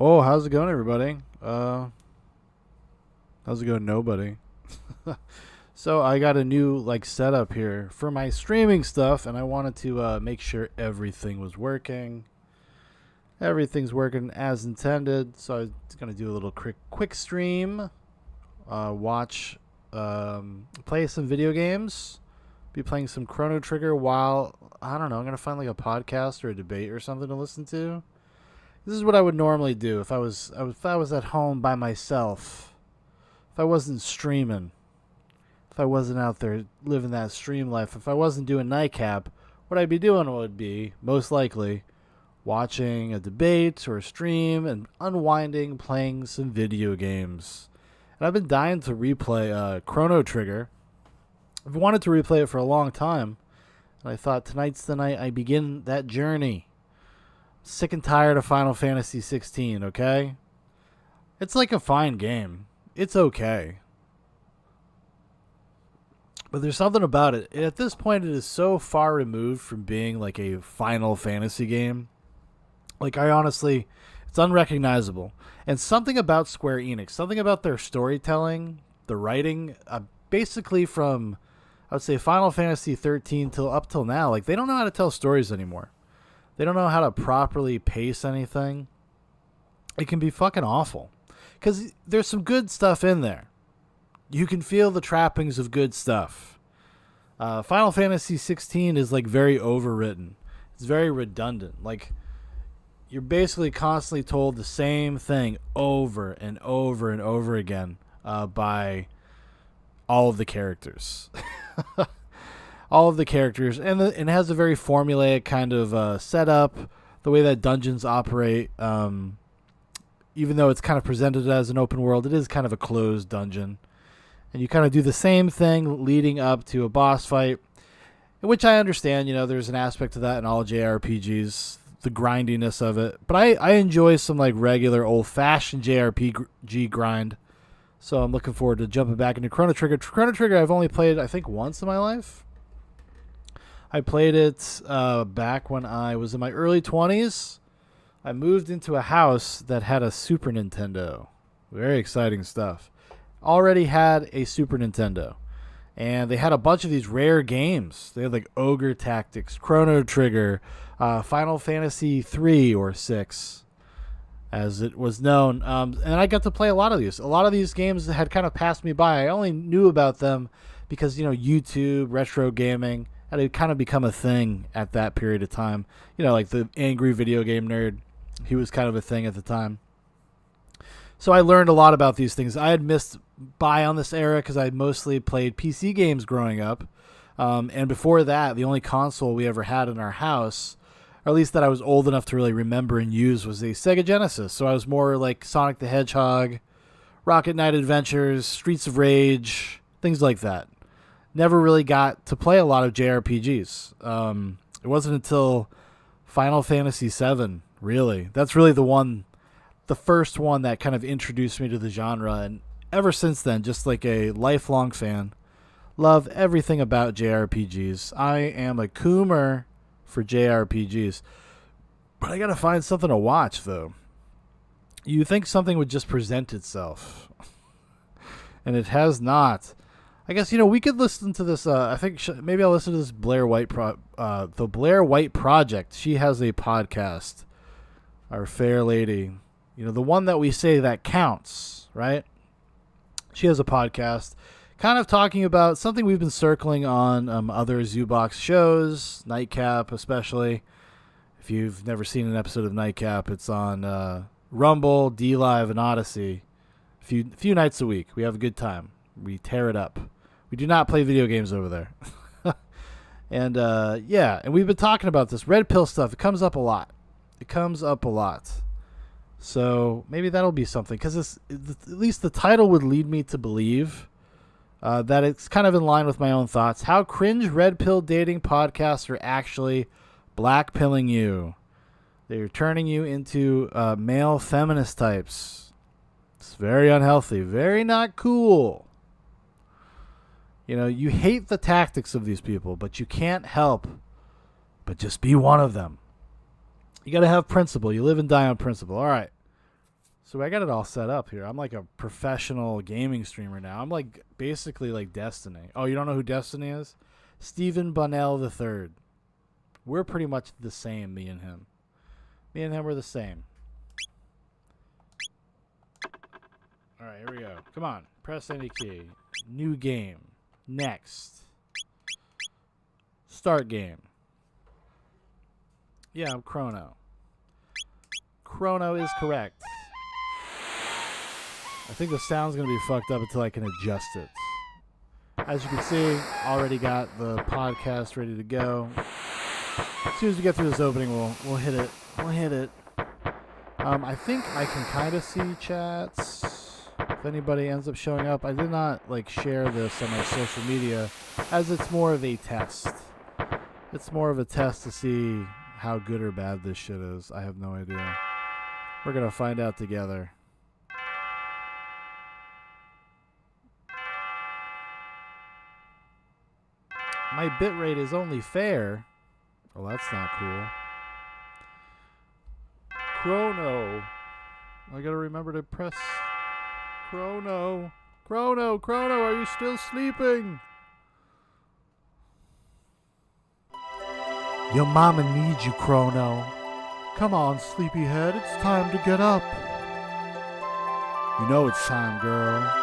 Oh, how's it going, everybody? How's it going, nobody? So I got a new setup here for my streaming stuff, and I wanted to make sure everything was working. Everything's working as intended. So I was gonna do a little quick stream, watch, play some video games, be playing some Chrono Trigger while I don't know. I'm gonna find like a podcast or a debate or something to listen to. This is what I would normally do if I was at home by myself. If I wasn't streaming, if I wasn't out there living that stream life, if I wasn't doing nightcap, what I'd be doing would be most likely watching a debate or a stream and unwinding, playing some video games. And I've been dying to replay Chrono Trigger. I've wanted to replay it for a long time, and I thought tonight's the night I begin that journey. Sick and tired of Final Fantasy 16, okay? It's like a fine game. It's okay. But there's something about it. At this point, it is so far removed from being like a Final Fantasy game. Like, I honestly, it's unrecognizable. And something about Square Enix, something about their storytelling, the writing, basically from, I would say, Final Fantasy 13 up till now, like, they don't know how to tell stories anymore. They don't know how to properly pace anything. It can be fucking awful. Because there's some good stuff in there. You can feel the trappings of good stuff. Final Fantasy 16 is like very overwritten. It's very redundant. Like, you're basically constantly told the same thing over and over and over again by all of the characters. All of the characters, and it has a very formulaic kind of setup, the way that dungeons operate. Even though it's kind of presented as an open world, it is kind of a closed dungeon. And you kind of do the same thing leading up to a boss fight, which I understand, there's an aspect to that in all JRPGs, the grindiness of it. But I enjoy some like regular old-fashioned JRPG grind. So I'm looking forward to jumping back into Chrono Trigger. Chrono Trigger I've only played, I think, once in my life. I played it back when I was in my early 20s. I moved into a house that had a Super Nintendo. Very exciting stuff. Already had a Super Nintendo. And they had a bunch of these rare games. They had like Ogre Tactics, Chrono Trigger, Final Fantasy 3 or 6, as it was known. And I got to play a lot of these. A lot of these games had kind of passed me by. I only knew about them because, YouTube, retro gaming had kind of become a thing at that period of time. Like the angry video game nerd. He was kind of a thing at the time. So I learned a lot about these things. I had missed by on this era because I mostly played PC games growing up. And before that, the only console we ever had in our house, or at least that I was old enough to really remember and use, was a Sega Genesis. So I was more like Sonic the Hedgehog, Rocket Knight Adventures, Streets of Rage, things like that. Never really got to play a lot of JRPGs. It wasn't until Final Fantasy VII, really. That's really the first one that kind of introduced me to the genre. And ever since then, just like a lifelong fan, love everything about JRPGs. I am a coomer for JRPGs. But I gotta find something to watch, though. You think something would just present itself. And it has not. I guess, we could listen to this. I think maybe I'll listen to this Blair White the Blair White Project. She has a podcast. Our fair lady. The one that we say that counts, right? She has a podcast kind of talking about something we've been circling on other Zoobox shows, Nightcap especially. If you've never seen an episode of Nightcap, it's on Rumble, D-Live, and Odyssey. Few nights a week. We have a good time. We tear it up. We do not play video games over there. And and we've been talking about this red pill stuff. It comes up a lot. So maybe that'll be something, because at least the title would lead me to believe that it's kind of in line with my own thoughts. How cringe red pill dating podcasts are actually black pilling you. They're turning you into male feminist types. It's very unhealthy, very not cool. You hate the tactics of these people, but you can't help but just be one of them. You got to have principle. You live and die on principle. All right. So I got it all set up here. I'm like a professional gaming streamer now. I'm like basically like Destiny. Oh, you don't know who Destiny is? Stephen Bunnell III. We're pretty much the same, me and him. Me and him are the same. All right, here we go. Come on. Press any key. New game. Next. Start game. Yeah, I'm Chrono. Chrono is correct. I think the sound's going to be fucked up until I can adjust it. As you can see, already got the podcast ready to go. As soon as we get through this opening, we'll hit it. We'll hit it. I think I can kind of see chats. If anybody ends up showing up, I did not like share this on my social media, as it's more of a test. It's more of a test to see how good or bad this shit is. I have no idea. We're gonna find out together. My bitrate is only fair. Well, that's not cool. Chrono. I gotta remember to press Chrono. Chrono, are you still sleeping? Your mama needs you, Chrono. Come on, sleepyhead, it's time to get up. You know it's time, girl.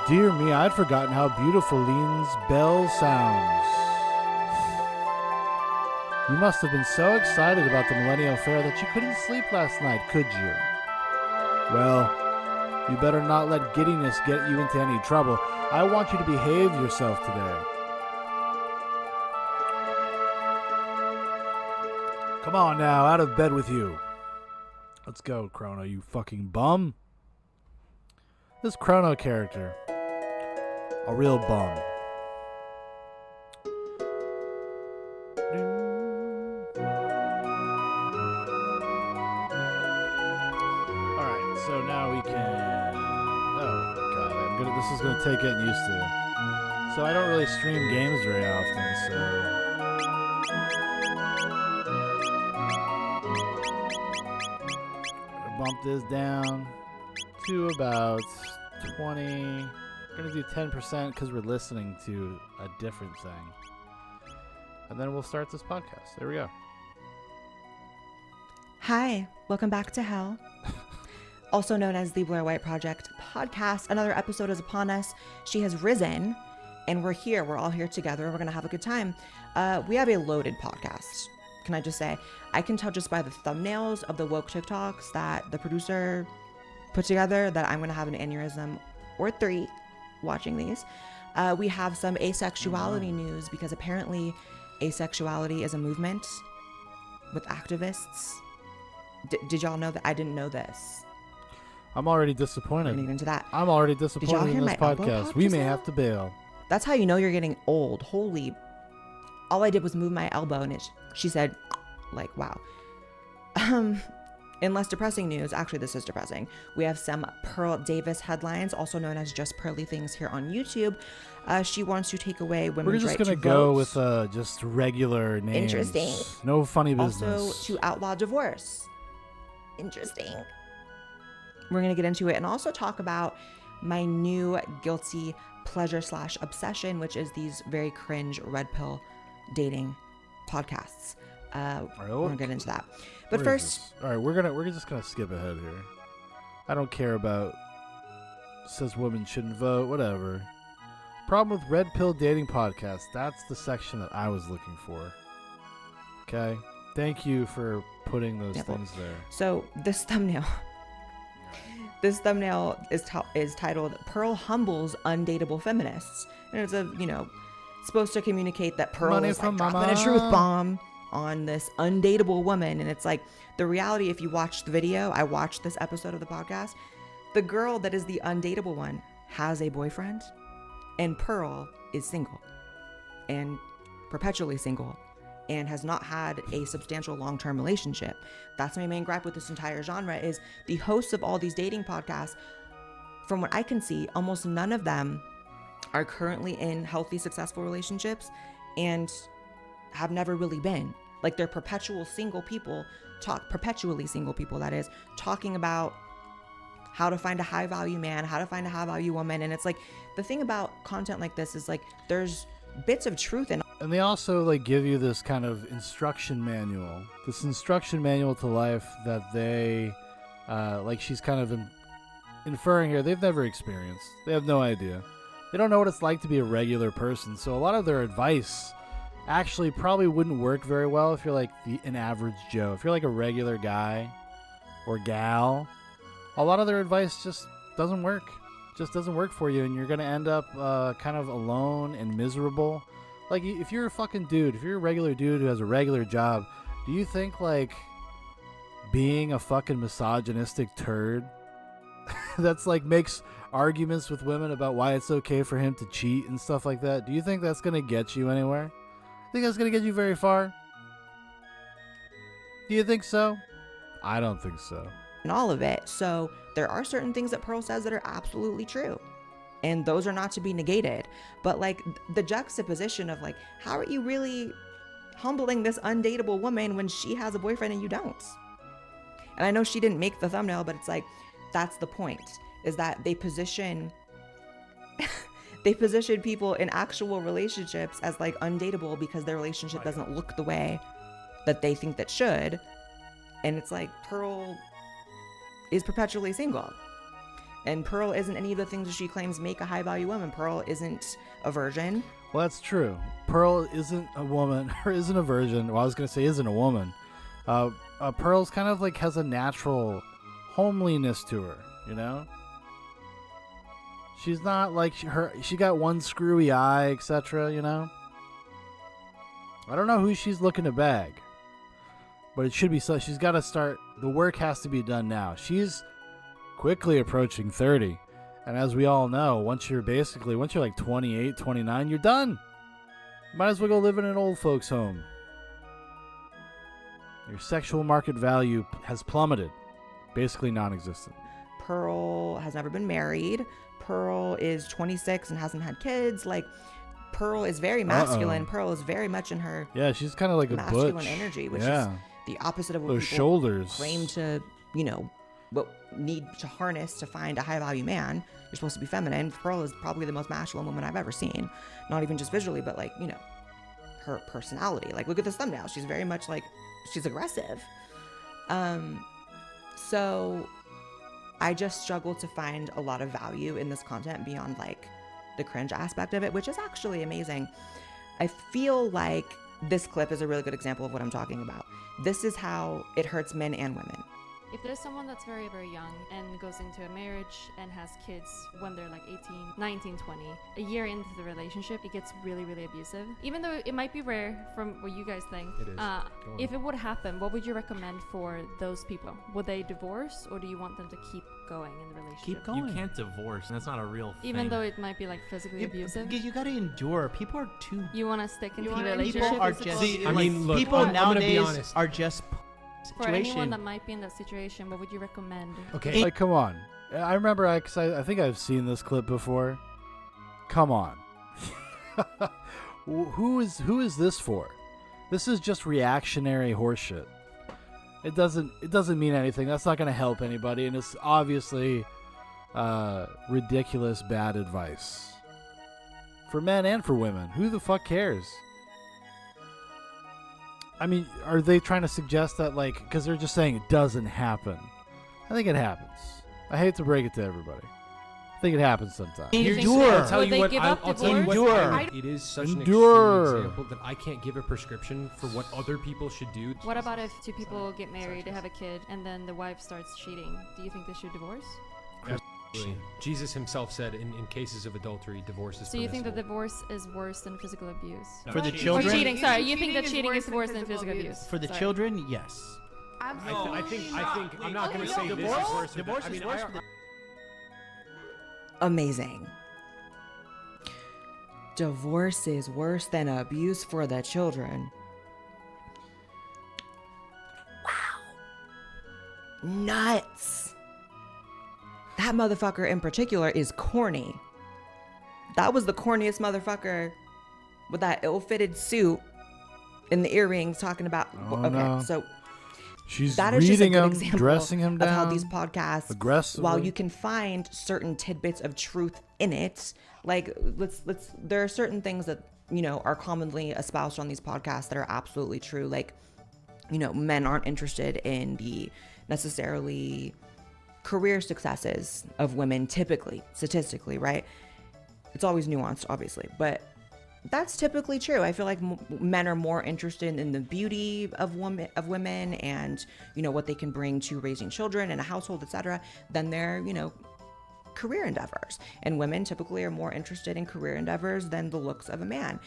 Dear me, I'd forgotten how beautiful Lean's bell sounds. You must have been so excited about the Millennial Fair that you couldn't sleep last night, could you? Well, you better not let giddiness get you into any trouble. I want you to behave yourself today. Come on now, out of bed with you. Let's go, Chrono, you fucking bum. This Chrono character, a real bum. Alright, so now we can... Oh, God, this is going to take getting used to. So I don't really stream games very often, so... Bump this down to about 20. We're going to do 10% because we're listening to a different thing. And then we'll start this podcast. There we go. Hi, welcome back to Hell. Also known as the Blair White Project podcast. Another episode is upon us. She has risen, and we're here. We're all here together. We're going to have a good time. We have a loaded podcast. Can I just say, I can tell just by the thumbnails of the woke TikToks that the producer put together that I'm going to have an aneurysm or 3 watching these. We have some asexuality news because apparently asexuality is a movement with activists. Did y'all know that? I didn't know this. I'm already disappointed. We're gonna get into that. I'm already disappointed in this podcast. We may have to bail. That's how you know you're getting old. Holy. All I did was move my elbow and she said, like, wow. In less depressing news, actually this is depressing, we have some Pearl Davis headlines, also known as Just Pearly Things here on YouTube. She wants to take away women's right to vote. We're just going to go with just regular names. Interesting. No funny business. Also to outlaw divorce. Interesting. We're going to get into it and also talk about my new guilty pleasure / obsession, which is these very cringe red pill dating podcasts. We're gonna get into that, but first, all right, we're just gonna skip ahead here. I don't care about says women shouldn't vote, whatever. Problem with red pill dating podcasts. That's the section that I was looking for. Okay, thank you for putting those things there. So this thumbnail is titled "Pearl Humbles Undateable Feminists," and it's supposed to communicate that Pearl is like dropping a truth bomb on this undateable woman. And it's like the reality, if you watch the video, I watched this episode of the podcast, the girl that is the undateable one has a boyfriend and Pearl is single and perpetually single and has not had a substantial long-term relationship. That's my main gripe with this entire genre is the hosts of all these dating podcasts, from what I can see, almost none of them are currently in healthy, successful relationships and have never really been. Like they're perpetually single people, that is, talking about how to find a high value man, how to find a high value woman. And it's like, the thing about content like this is like, there's bits of truth in. And they also like give you this kind of instruction manual to life that they, like she's kind of inferring here, they've never experienced. They have no idea. They don't know what it's like to be a regular person. So a lot of their advice actually probably wouldn't work very well if you're like an average Joe. If you're like a regular guy or gal, a lot of their advice just doesn't work. Just doesn't work for you, and you're going to end up kind of alone and miserable. Like, if you're a fucking dude, if you're a regular dude who has a regular job, do you think, like, being a fucking misogynistic turd that's, like, makes arguments with women about why it's okay for him to cheat and stuff like that, do you think that's going to get you anywhere? Think that's going to get you very far? Do you think so? I don't think so. And all of it. So there are certain things that Pearl says that are absolutely true, and those are not to be negated. But like the juxtaposition of like, how are you really humbling this undateable woman when she has a boyfriend and you don't? And I know she didn't make the thumbnail, but it's like, that's the point, is that they position people in actual relationships as like undateable because their relationship doesn't look the way that they think that should. And it's like, Pearl is perpetually single, and Pearl isn't any of the things that she claims make a high value woman. Pearl isn't a virgin. Well, that's true. Pearl isn't a woman, or isn't a virgin. Well, I was going to say isn't a woman. Pearl's kind of like has a natural homeliness to her, you know? She's not like she got one screwy eye, etc., you know? I don't know who she's looking to bag, but it should be so. She's got to start. The work has to be done now. She's quickly approaching 30. And as we all know, once you're like 28, 29, you're done. Might as well go live in an old folks' home. Your sexual market value has plummeted. Basically non-existent. Pearl has never been married. Pearl is 26 and hasn't had kids. Like, Pearl is very masculine. Pearl is very much in her she's kind of like a masculine butch energy, which is the opposite of what those people shoulders claim to, what need to harness to find a high value man. You're supposed to be feminine. Pearl is probably the most masculine woman I've ever seen. Not even just visually, but like, her personality. Like, look at this thumbnail. She's very much like, she's aggressive. So I just struggle to find a lot of value in this content beyond like the cringe aspect of it, which is actually amazing. I feel like this clip is a really good example of what I'm talking about. This is how it hurts men and women. If there's someone that's very, very young and goes into a marriage and has kids when they're like 18, 19, 20, a year into the relationship, it gets really, really abusive. Even though it might be rare from what you guys think. It is. If it would happen, what would you recommend for those people? Would they divorce, or do you want them to keep going in the relationship? Keep going. You can't divorce. That's not a real thing. Even though it might be like physically abusive? You gotta endure. People are too... You want to stick in the People relationship? are just... See, I mean, look, people I'm gonna be nowadays honest. are just... For anyone that might be in that situation, what would you recommend? Okay. Like, come on. I remember, I think I've seen this clip before. Come on. Who is this for? This is just reactionary horseshit. It doesn't mean anything. That's not going to help anybody, and it's obviously ridiculous bad advice for men and for women. Who the fuck cares? I mean, are they trying to suggest that, like, because they're just saying it doesn't happen? I think it happens. I hate to break it to everybody. I think it happens sometimes. Endure. I'll tell Would you they what. give I'll up tell you divorce? what. It is such an Endure. extreme example that I can't give a prescription for what other people should do. What about if two people get married, they have a kid, and then the wife starts cheating? Do you think they should divorce? Jesus himself said in cases of adultery, divorce is So you think that permissible. divorce is worse than physical abuse? For the Or children? cheating, sorry. You think that cheating is worse than physical abuse? For the Sorry. children, yes. I think I'm not going to say this is worse. Divorce is worse. Amazing. Divorce is worse than abuse for the children. Wow. Nuts. That motherfucker in particular is corny. That was the corniest motherfucker with that ill-fitted suit and the earrings talking about... Oh, okay, no. so She's that is just a reading good him, example dressing him of how down these podcasts, aggressively. while you can find certain tidbits of truth in it, like there are certain things that, you know, are commonly espoused on these podcasts that are absolutely true. Like, you know, men aren't interested in the necessarily career successes of women, typically, statistically, right? It's always nuanced, obviously, but that's typically true. I feel like men are more interested in the beauty of women and, you know, what they can bring to raising children and a household, etc., than their, you know, career endeavors. And women typically are more interested in career endeavors than the looks of a man.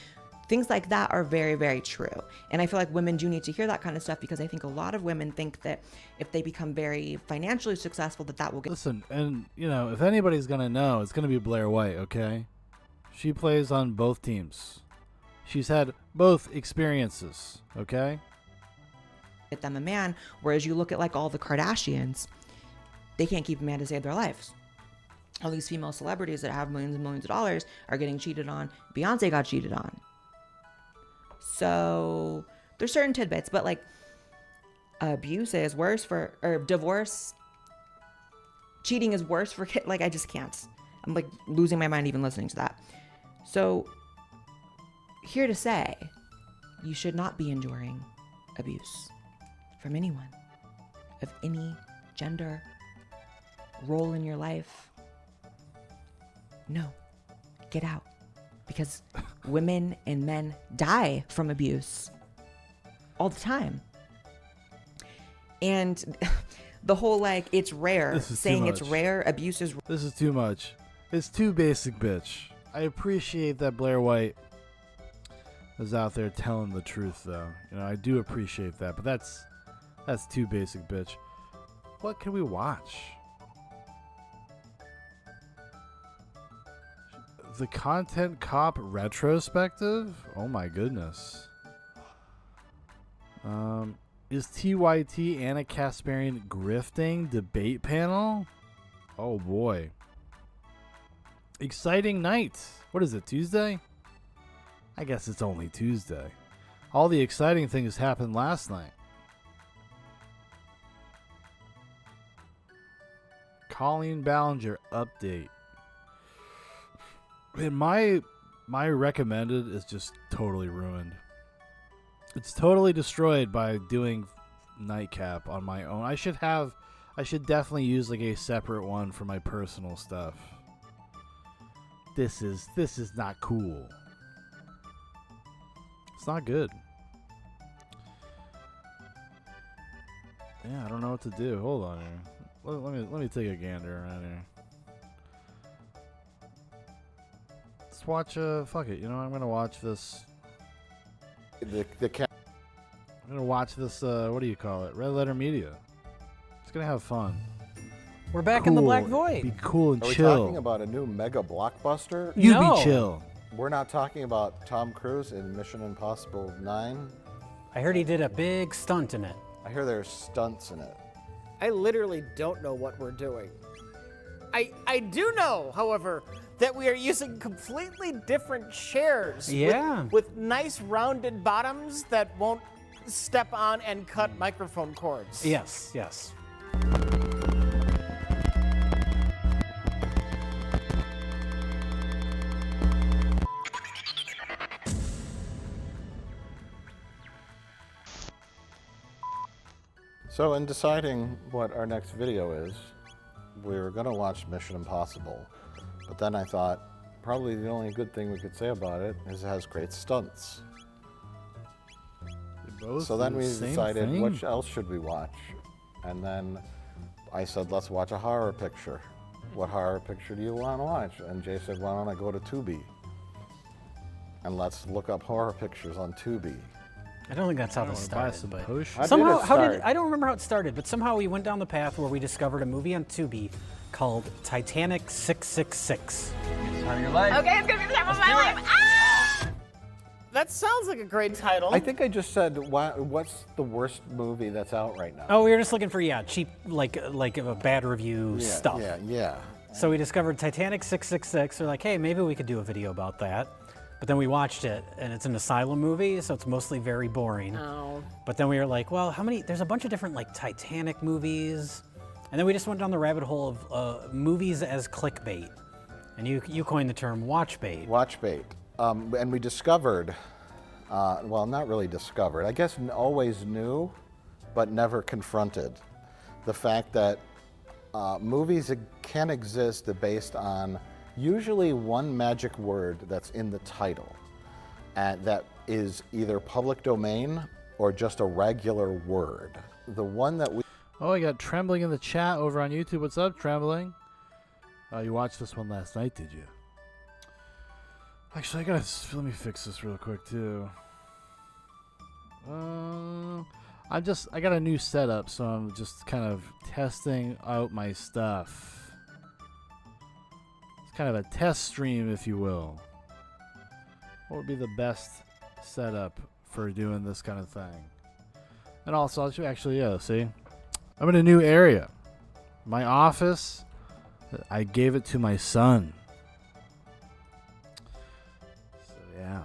Things like that are very, very true. And I feel like women do need to hear that kind of stuff, because I think a lot of women think that if they become very financially successful, that will get... Listen, and, you know, if anybody's going to know, it's going to be Blair White, okay? She plays on both teams. She's had both experiences, okay? Get them a man, whereas you look at like all the Kardashians, they can't keep a man to save their lives. All these female celebrities that have millions and millions of dollars are getting cheated on. Beyonce got cheated on. So there's certain tidbits, but like abuse is worse for, or divorce, cheating is worse for kids. Like, I just can't. I'm like losing my mind even listening to that. So here to say, you should not be enduring abuse from anyone of any gender, role in your life. No, get out, because women and men die from abuse all the time. And the whole, like, it's rare, saying it's rare, abuse is... This is too much. It's too basic, bitch. I appreciate that Blair White is out there telling the truth, though. You know, I do appreciate that, but that's too basic, bitch. What can we watch? The Content Cop retrospective? Oh my goodness. Is TYT Anna Kasparian grifting debate panel? Oh boy. Exciting night. What is it, Tuesday? I guess it's only Tuesday. All the exciting things happened last night. Colleen Ballinger update. And my recommended is just totally ruined. It's totally destroyed by doing Nightcap on my own. I should definitely use like a separate one for my personal stuff. This is not cool. It's not good. Yeah, I don't know what to do. Hold on here. Let me take a gander around here. Let's watch fuck it. You know, I'm gonna watch this. I'm gonna watch this. What do you call it? Red Letter Media. It's gonna have fun. We're back in the Black Void. Be cool and Are we chill. talking about a new mega blockbuster? You No. be chill. We're not talking about Tom Cruise in Mission Impossible 9. I heard he did a big stunt in it. I hear there's stunts in it. I literally don't know what we're doing. I do know, however, that we are using completely different chairs. Yeah. With nice rounded bottoms that won't step on and cut microphone cords. Yes, yes. So in deciding what our next video is, we were going to watch Mission Impossible. But then I thought, probably the only good thing we could say about it is it has great stunts. So then we decided, what else should we watch? And then I said, let's watch a horror picture. What horror picture do you want to watch? And Jay said, why don't I go to Tubi? And let's look up horror pictures on Tubi. I don't think that's how this Buy started. some But potions. somehow, How did it start? I don't remember how it started, but somehow we went down the path where we discovered a movie on Tubi called Titanic 666. Okay, it's gonna be the time of my life. Ah! That sounds like a great title. I think I just said, what's the worst movie that's out right now? Oh, we were just looking for cheap like a bad review stuff. Yeah. So we discovered Titanic 666. We're like, hey, maybe we could do a video about that. But then we watched it, and it's an asylum movie, so it's mostly very boring. Oh. But then we were like, well, there's a bunch of different like Titanic movies. And then we just went down the rabbit hole of movies as clickbait. And you coined the term watch bait. Watch bait. And we discovered, well, not really discovered, I guess always knew, but never confronted, the fact that movies can exist based on usually one magic word that's in the title, and that is either public domain or just a regular word. The one that we... Oh, I got Trembling in the chat over on YouTube. What's up, Trembling? You watched this one last night, did you? Actually, let me fix this real quick, too. I got a new setup, so I'm just kind of testing out my stuff. It's kind of a test stream, if you will. What would be the best setup for doing this kind of thing? And also, see? I'm in a new area. My office, I gave it to my son. So, yeah.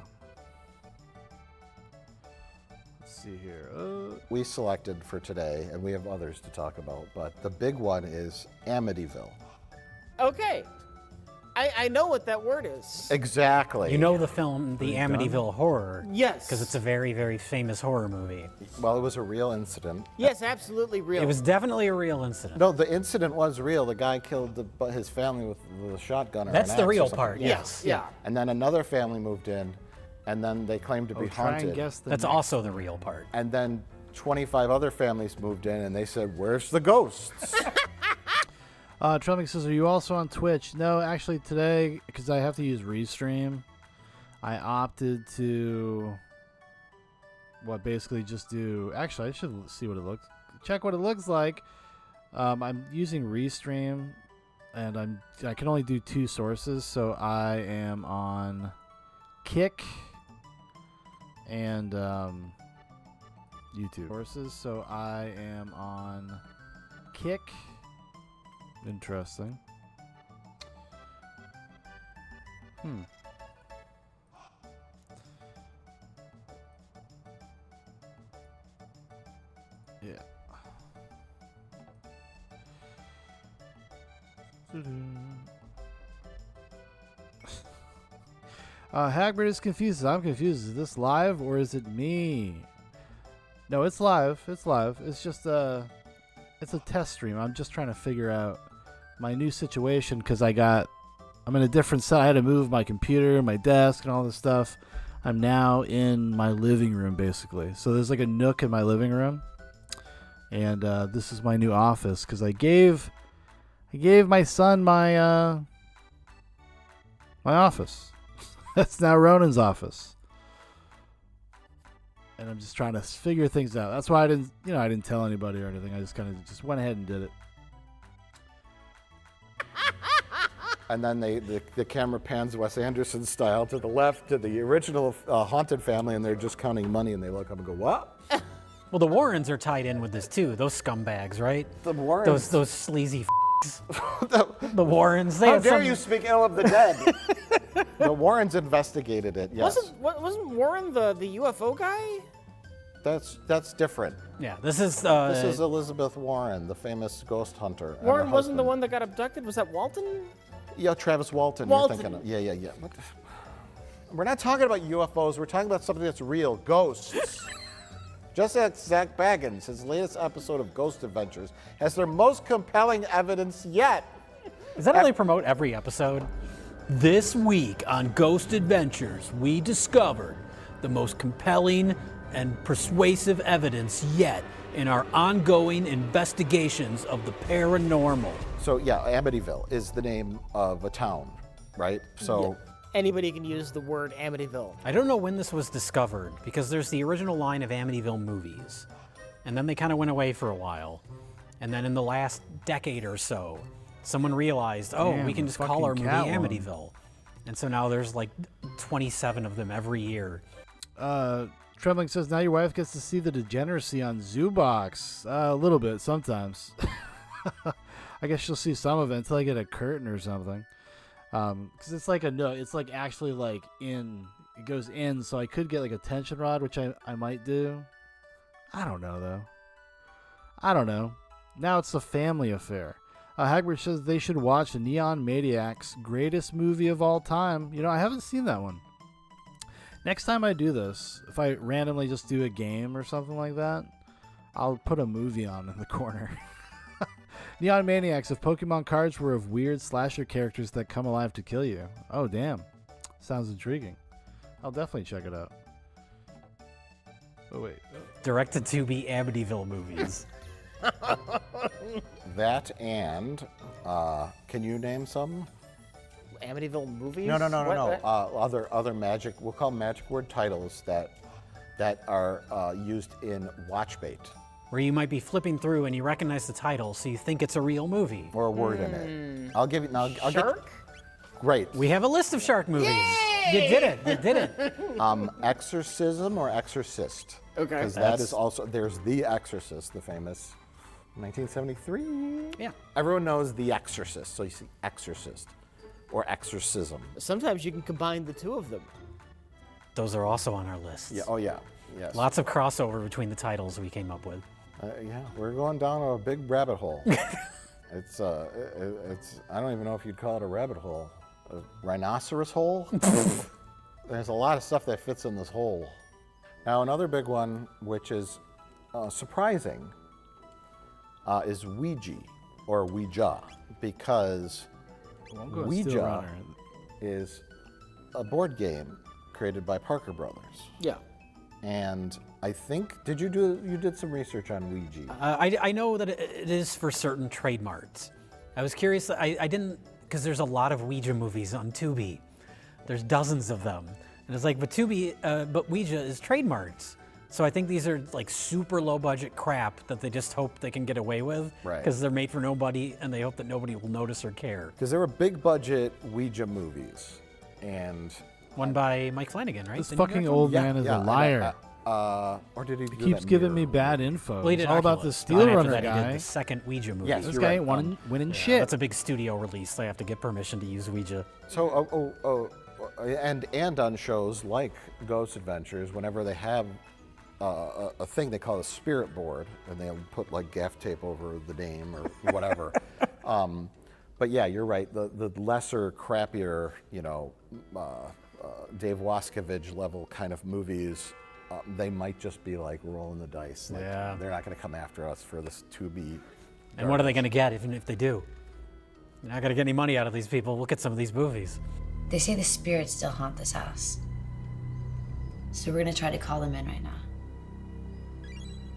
Let's see here. We selected for today, and we have others to talk about, but the big one is Amityville. Okay. I know what that word is. Exactly. You know the film, The Are you done? Amityville Horror? Yes. Because it's a very, very famous horror movie. Well, it was a real incident. Yes, absolutely real. It was definitely a real incident. No, the incident was real. The guy killed his family with a shotgun or That's an the axe or real something. part, yes. Yeah. And then another family moved in, and then they claimed to be Try and haunted. guess the That's next. also the real part. And then 25 other families moved in, and they said, "Where's the ghosts?" Trembling says, are you also on Twitch? No, actually today, because I have to use Restream, I opted to basically just do... Actually, I should see what it looks... Check what it looks like. I'm using Restream, and I can only do 2 sources, so I am on Kick and YouTube sources, so I am on Kick. Interesting. Yeah. Hagbard is confused. I'm confused. Is this live or is it me? No, it's live. It's live. It's just it's a test stream. I'm just trying to figure out my new situation because I'm in a different set. I had to move my computer, my desk, and all this stuff. I'm now in my living room, basically. So there's like a nook in my living room, and this is my new office because I gave my son my my office. That's now Ronan's office, and I'm just trying to figure things out. That's why I didn't tell anybody or anything. I just kind of just went ahead and did it. And then the camera pans Wes Anderson style to the left to the original haunted family, and they're just counting money, and they look up and go, "What?" Well, the Warrens are tied in with this too. Those scumbags, right? The Warrens. Those sleazy the Warrens. They How had dare some- you speak ill of the dead? The Warrens investigated it. Yes. Wasn't Warren the UFO guy? That's different. Yeah, this is This is Elizabeth Warren, the famous ghost hunter. and her Warren wasn't the husband. one that got abducted. Was that Walton? Yeah, Travis Walton. Walton. You're thinking of. Yeah. We're not talking about UFOs. We're talking about something that's real. Ghosts. Just as Zach Baggins, his latest episode of Ghost Adventures, has their most compelling evidence yet. Is that how they promote every episode? This week on Ghost Adventures, we discovered the most compelling and persuasive evidence yet in our ongoing investigations of the paranormal. So yeah, Amityville is the name of a town, right? So Anybody can use the word Amityville. I don't know when this was discovered because there's the original line of Amityville movies, and then they kind of went away for a while. And then in the last decade or so, someone realized, Damn, we can the just call our fucking movie cat one. Amityville. And so now there's like 27 of them every year. Trembling says, now your wife gets to see the degeneracy on Zoobox. A little bit, sometimes. I guess she'll see some of it until I get a curtain or something. Because it's like it's like actually like in it goes in, so I could get like a tension rod, which I might do. I don't know though. I don't know. Now it's a family affair. Hagbert says they should watch Neon Maniac's greatest movie of all time. You know, I haven't seen that one. Next time I do this, if I randomly just do a game or something like that, I'll put a movie on in the corner. Neon Maniacs, if Pokemon cards were of weird slasher characters that come alive to kill you. Oh, damn. Sounds intriguing. I'll definitely check it out. Oh, wait. Direct-to-Tubi Amityville movies. That and, can you name some? Amityville movies? No. What? Other magic, we'll call them magic word titles that are used in watch bait. Where you might be flipping through and you recognize the title, so you think it's a real movie. Or a word in it. I'll give you, now, Shark? Great. We have a list of shark movies. Yay! You did it. Exorcism or Exorcist. Okay. Because that is also, there's The Exorcist, the famous 1973. Yeah. Everyone knows The Exorcist, so you see Exorcist or Exorcism. Sometimes you can combine the two of them. Those are also on our list. Yeah. Oh yeah. Yes. Lots of crossover between the titles we came up with. Yeah, we're going down a big rabbit hole. It's I don't even know if you'd call it a rabbit hole, a rhinoceros hole. There's a lot of stuff that fits in this hole. Now another big one, which is surprising, is Ouija or Ouija, because Ouija is a board game created by Parker Brothers. Yeah. And I think, you did some research on Ouija? I know that it is for certain trademarks. I was curious, I didn't, because there's a lot of Ouija movies on Tubi. There's dozens of them. And it's like, but Ouija is trademarks. So I think these are like super low budget crap that they just hope they can get away with. Right. Because they're made for nobody and they hope that nobody will notice or care. Because there were big budget Ouija movies. And one by Mike Flanagan, right? This fucking old man is a liar. Or did he do keeps that giving me mirror bad movie? info. Well, he it's did all about Oculus. the Steel After Runner that, guy. He did the second Ouija movie. Yes, This you're guy right. ain't winning shit. That's a big studio release. They have to get permission to use Ouija. So, and on shows like Ghost Adventures, whenever they have a thing they call a spirit board, and they'll put like gaff tape over the name or whatever. But yeah, you're right. The lesser, crappier, Dave Waskovich level kind of movies, they might just be like rolling the dice. Like, Yeah. They're not going to come after us for this 2B. And what are they going to get even if they do? You're not going to get any money out of these people. Look at some of these movies. They say the spirits still haunt this house. So we're gonna try to call them in right now.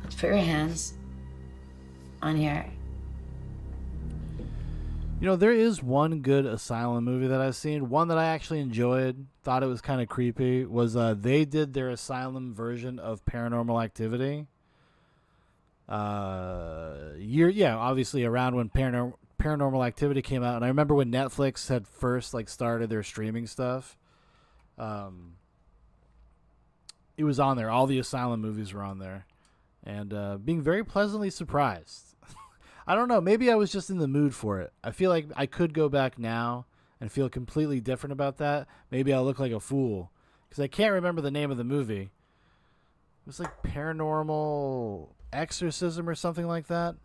Let's put your hands on here. There is one good Asylum movie that I've seen. One that I actually enjoyed, thought it was kind of creepy, was they did their Asylum version of Paranormal Activity. Obviously around when Paranormal Activity came out, and I remember when Netflix had first started their streaming stuff. It was on there. All the Asylum movies were on there, and being very pleasantly surprised. I don't know. Maybe I was just in the mood for it. I feel like I could go back now and feel completely different about that. Maybe I'll look like a fool because I can't remember the name of the movie. It was like Paranormal Exorcism or something like that.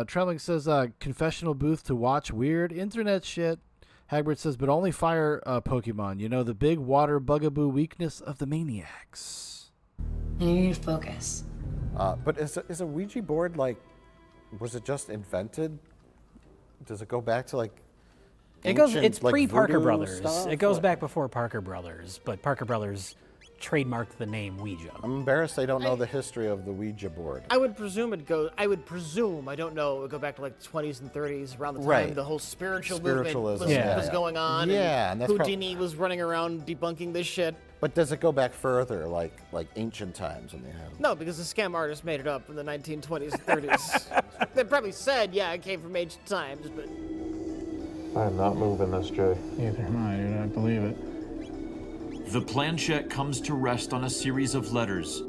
Trembling says, confessional booth to watch weird internet shit. Hagbert says, but only fire Pokemon. The big water bugaboo weakness of the maniacs. And you need to focus. But is a Ouija board was it just invented? Does it go back to It's pre-Parker voodoo Brothers. stuff? It goes back before Parker Brothers, but Parker Brothers trademarked the name Ouija. I'm embarrassed I don't know the history of the Ouija board. I would presume, I don't know, it would go back to the 20s and 30s, around the time Right. the whole spiritual movement Spiritualism, was going on. Yeah, and that's Houdini was running around debunking this shit. But does it go back further, like ancient times when they have? No, because the scam artist made it up in the 1920s and 30s. They probably said, yeah, it came from ancient times, but... I'm not moving this, Jay. Neither am I, dude. I believe it. The planchette comes to rest on a series of letters,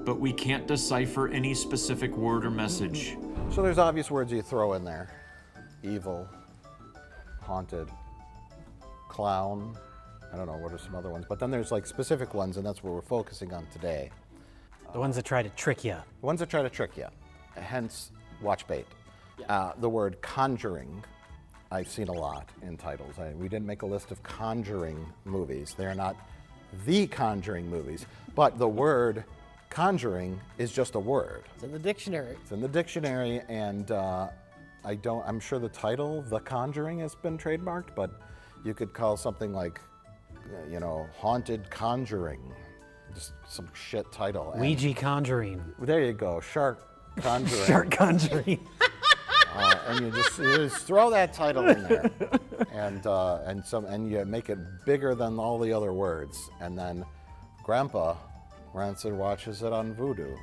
but we can't decipher any specific word or message. So there's obvious words you throw in there. Evil, haunted, clown, I don't know, what are some other ones? But then there's like specific ones, and that's what we're focusing on today. The ones that try to trick you. The ones that try to trick you, hence watch bait. The word conjuring, I've seen a lot in titles. We didn't make a list of conjuring movies. They're not the conjuring movies, but the word conjuring is just a word. It's in the dictionary. It's in the dictionary, and I'm sure the title, The Conjuring, has been trademarked, but you could call something like, Haunted Conjuring, just some shit title. And Ouija Conjuring. there you go, Shark Conjuring. Shark Conjuring. And you just throw that title in there, and you make it bigger than all the other words, and then Grandpa rents and watches it on Vudu.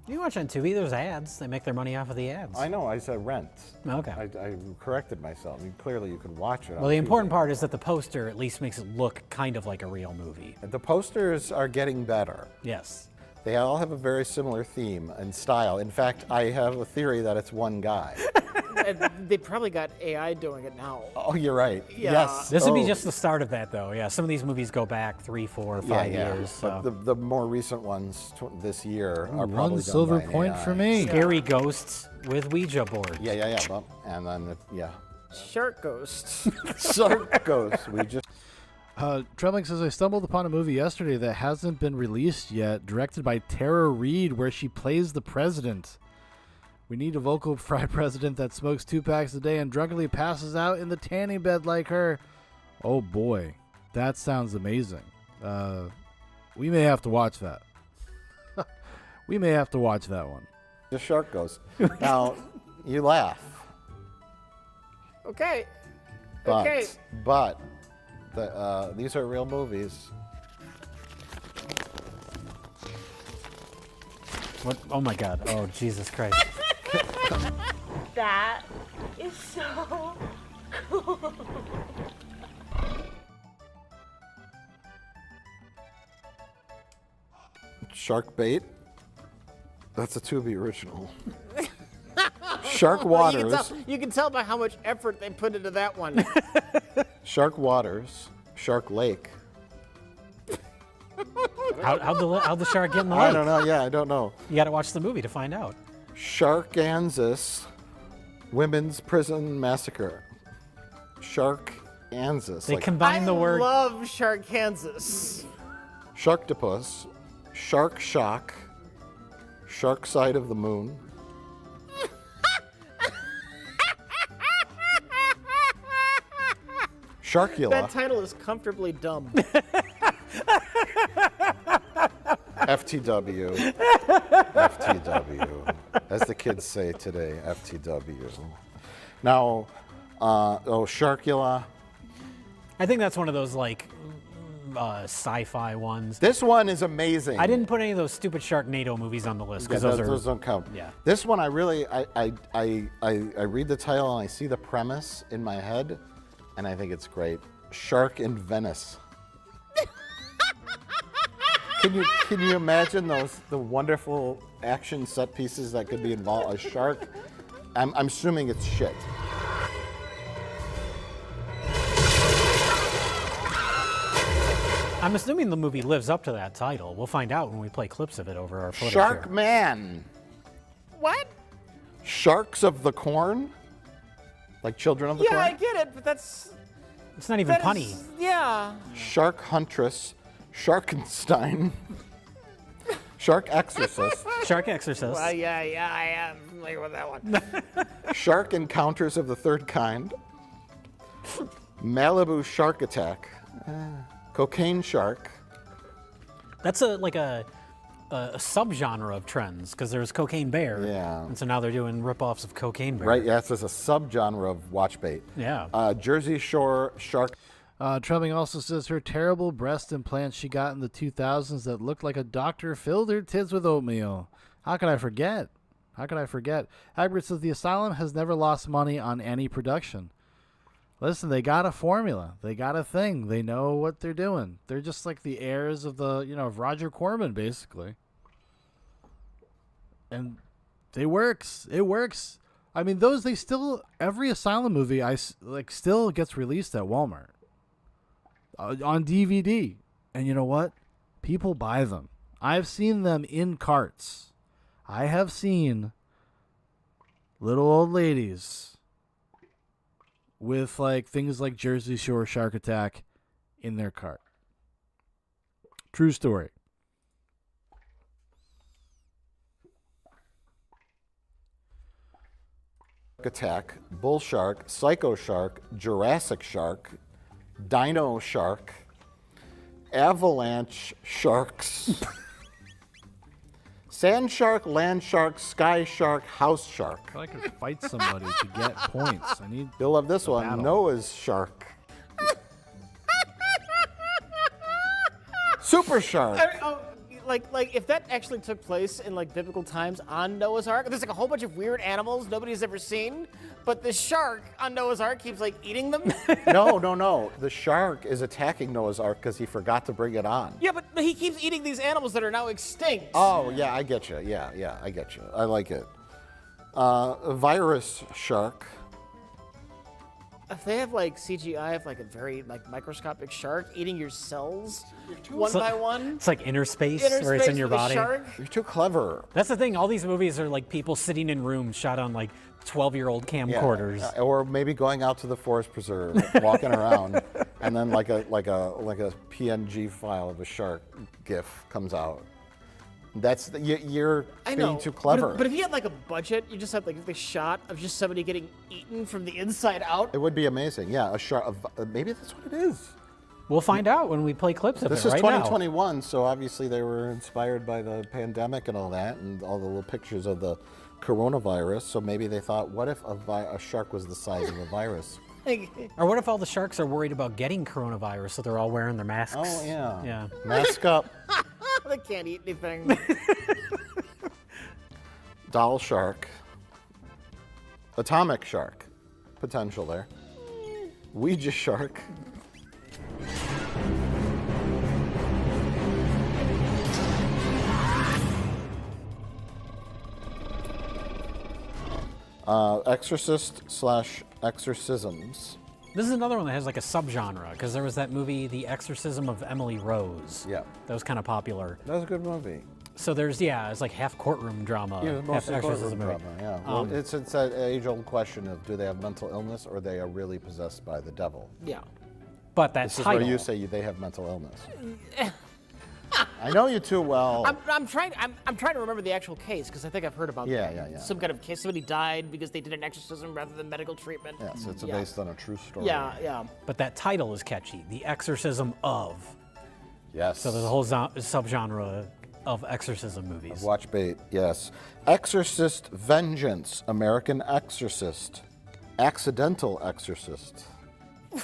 You watch on Tubi, there's ads. They make their money off of the ads. I know, I said rent. Okay. I corrected myself. I mean, clearly you could watch it. Well, the important part is that the poster at least makes it look kind of like a real movie. The posters are getting better. Yes. They all have a very similar theme and style. In fact, I have a theory that it's one guy. They probably got AI doing it now. Oh, you're right. Yeah. Yes. This would be just the start of that, though. Yeah, some of these movies go back 3, 4, 5 years. So. But the more recent ones this year are probably one done silver by an point AI. for me. Scary ghosts with Ouija boards. Yeah. Well, and then, Shark ghosts. Shark ghosts. We just. Trembling says, I stumbled upon a movie yesterday that hasn't been released yet, directed by Tara Reid, where she plays the president. We need a vocal fry president that smokes 2 packs a day and drunkenly passes out in the tanning bed like her. Oh boy, that sounds amazing. We may have to watch that. We may have to watch that one. The shark ghost. Now, you laugh. Okay. But these are real movies. What? Oh my God. Oh, Jesus Christ. That is so cool. Shark bait. That's a Tubi original. Shark Waters. You can tell by how much effort they put into that one. Shark Waters. Shark Lake. How'd the shark get in the lake? I don't know. Yeah, I don't know. You got to watch the movie to find out. Sharkansas Women's Prison Massacre. Sharkansas. They combine the word. I love Sharkansas. Sharktopus. Shark Shock. Shark Side of the Moon. Sharkula. That title is comfortably dumb. FTW. FTW. As the kids say today, FTW. Now, Sharkula. I think that's one of those like sci-fi ones. This one is amazing. I didn't put any of those stupid Sharknado movies on the list because those don't count. Yeah. This one, I read the title and I see the premise in my head, and I think it's great. Shark in Venice. Can you imagine the wonderful action set pieces that could be involved? A shark. I'm assuming it's shit. I'm assuming the movie lives up to that title. We'll find out when we play clips of it over our footage. Shark here. Man. What? Sharks of the Corn? Like Children of the Corn? Yeah, I get it, but that's... It's not even punny. Yeah. Shark Huntress. Sharkenstein. Shark Exorcist. Shark Exorcist. Well, yeah, I am familiar with that one. Shark Encounters of the Third Kind. Malibu Shark Attack. Cocaine Shark. That's a subgenre of trends because there's Cocaine Bear. Yeah. And so now they're doing ripoffs of Cocaine Bear. Right, yes, there's a subgenre of watch bait. Yeah. Jersey Shore Shark. Trumping also says her terrible breast implants she got in the 2000s that looked like a doctor filled her tits with oatmeal. How could I forget? Hagbert says the Asylum has never lost money on any production. Listen, they got a formula. They got a thing. They know what they're doing. They're just like the heirs of of Roger Corman, basically. And it works. It works. I mean, every Asylum movie still gets released at Walmart. on DVD. And you know what? People buy them. I've seen them in carts. I have seen little old ladies with like things like Jersey Shore Shark Attack in their cart. True story. Attack, Bull Shark, Psycho Shark, Jurassic Shark, Dino Shark, Avalanche Sharks, Sand Shark, Land Shark, Sky Shark, House Shark. I could fight somebody to get points. I need. You'll love this one. battle. Noah's Shark. Super Shark. Like if that actually took place in like biblical times on Noah's Ark, there's like a whole bunch of weird animals nobody's ever seen, but the shark on Noah's Ark keeps like eating them. No. The shark is attacking Noah's Ark because he forgot to bring it on. Yeah, but he keeps eating these animals that are now extinct. Oh, yeah, I get you. Yeah, I get you. I like it. Virus Shark. If they have like CGI of like a very like microscopic shark eating your cells one It's by like- one. It's like inner space, Inner where it's in space your with a body. shark. You're too clever. That's the thing. All these movies are like people sitting in rooms shot on like 12-year-old camcorders. Yeah, or maybe going out to the forest preserve, walking around, and then like a PNG file of a shark GIF comes out. That's you're I being know, too clever. But if you had like a budget, you just had like the shot of just somebody getting eaten from the inside out. It would be amazing. Yeah, a shark. Maybe that's what it is. We'll find out when we play clips of This it is right 2021, so obviously they were inspired by the pandemic and all that, and all the little pictures of the coronavirus. So maybe they thought, what if a shark was the size of a virus? now. Or what if all the sharks are worried about getting coronavirus, so they're all wearing their masks? Oh yeah. Yeah. Mask up. They can't eat anything. Doll shark. Atomic shark. Potential there. Ouija shark. Exorcist/exorcisms. This is another one that has like a subgenre, because there was that movie, The Exorcism of Emily Rose. Yeah. That was kind of popular. That was a good movie. So there's, it's like half courtroom drama, Yeah, it was half mostly exorcism courtroom movie. drama, yeah. Well, it's that age-old question of do they have mental illness or they are really possessed by the devil? Yeah. But that This is title, where you say they have mental illness. I know you too well. I'm trying to remember the actual case because I think I've heard about that. Yeah. Some kind of case. Somebody died because they did an exorcism rather than medical treatment. Yes, it's based on a true story. Yeah. but that title is catchy, The Exorcism of. Yes. So there's a whole subgenre of exorcism movies. Watch bait, yes. Exorcist Vengeance, American Exorcist. Accidental Exorcist. Is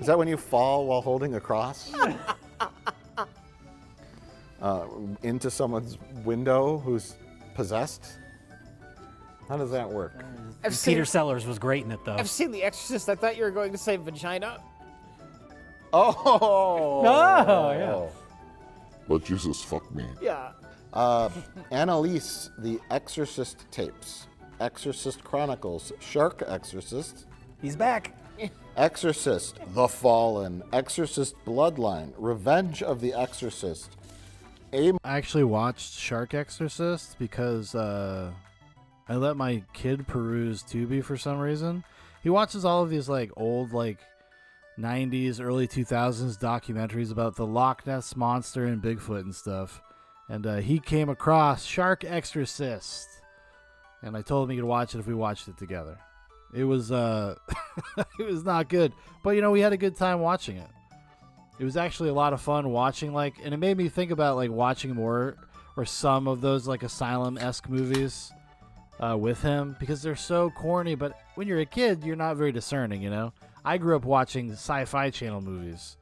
that when you fall while holding a cross? Into someone's window who's possessed? How does that work? Peter Sellers was great in it, though. I've seen The Exorcist. I thought you were going to say vagina. Oh! yeah. Let Jesus fuck me. Yeah. Annalise, The Exorcist Tapes. Exorcist Chronicles, Shark Exorcist. He's back. Exorcist, The Fallen. Exorcist Bloodline, Revenge of the Exorcist. I actually watched Shark Exorcist because I let my kid peruse Tubi for some reason. He watches all of these like old like 90s, early 2000s documentaries about the Loch Ness Monster and Bigfoot and stuff. And he came across Shark Exorcist. And I told him he could watch it if we watched it together. It was it was not good, but you know, we had a good time watching it. It was actually a lot of fun watching, like, and it made me think about like watching more or some of those like Asylum-esque movies with him, because they're so corny, but when you're a kid, you're not very discerning, you know? I grew up watching Sci-Fi Channel movies,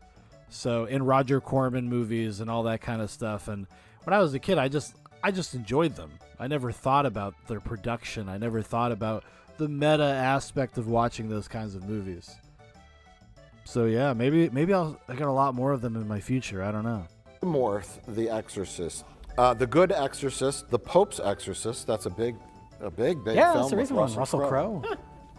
so in Roger Corman movies and all that kind of stuff, and when I was a kid, I just enjoyed them. I never thought about their production. I never thought about the meta aspect of watching those kinds of movies. So yeah, maybe I got a lot more of them in my future. I don't know. Morth, The Exorcist. The Good Exorcist, The Pope's Exorcist. That's a big Yeah, film. that's the with reason one. Russell Crowe.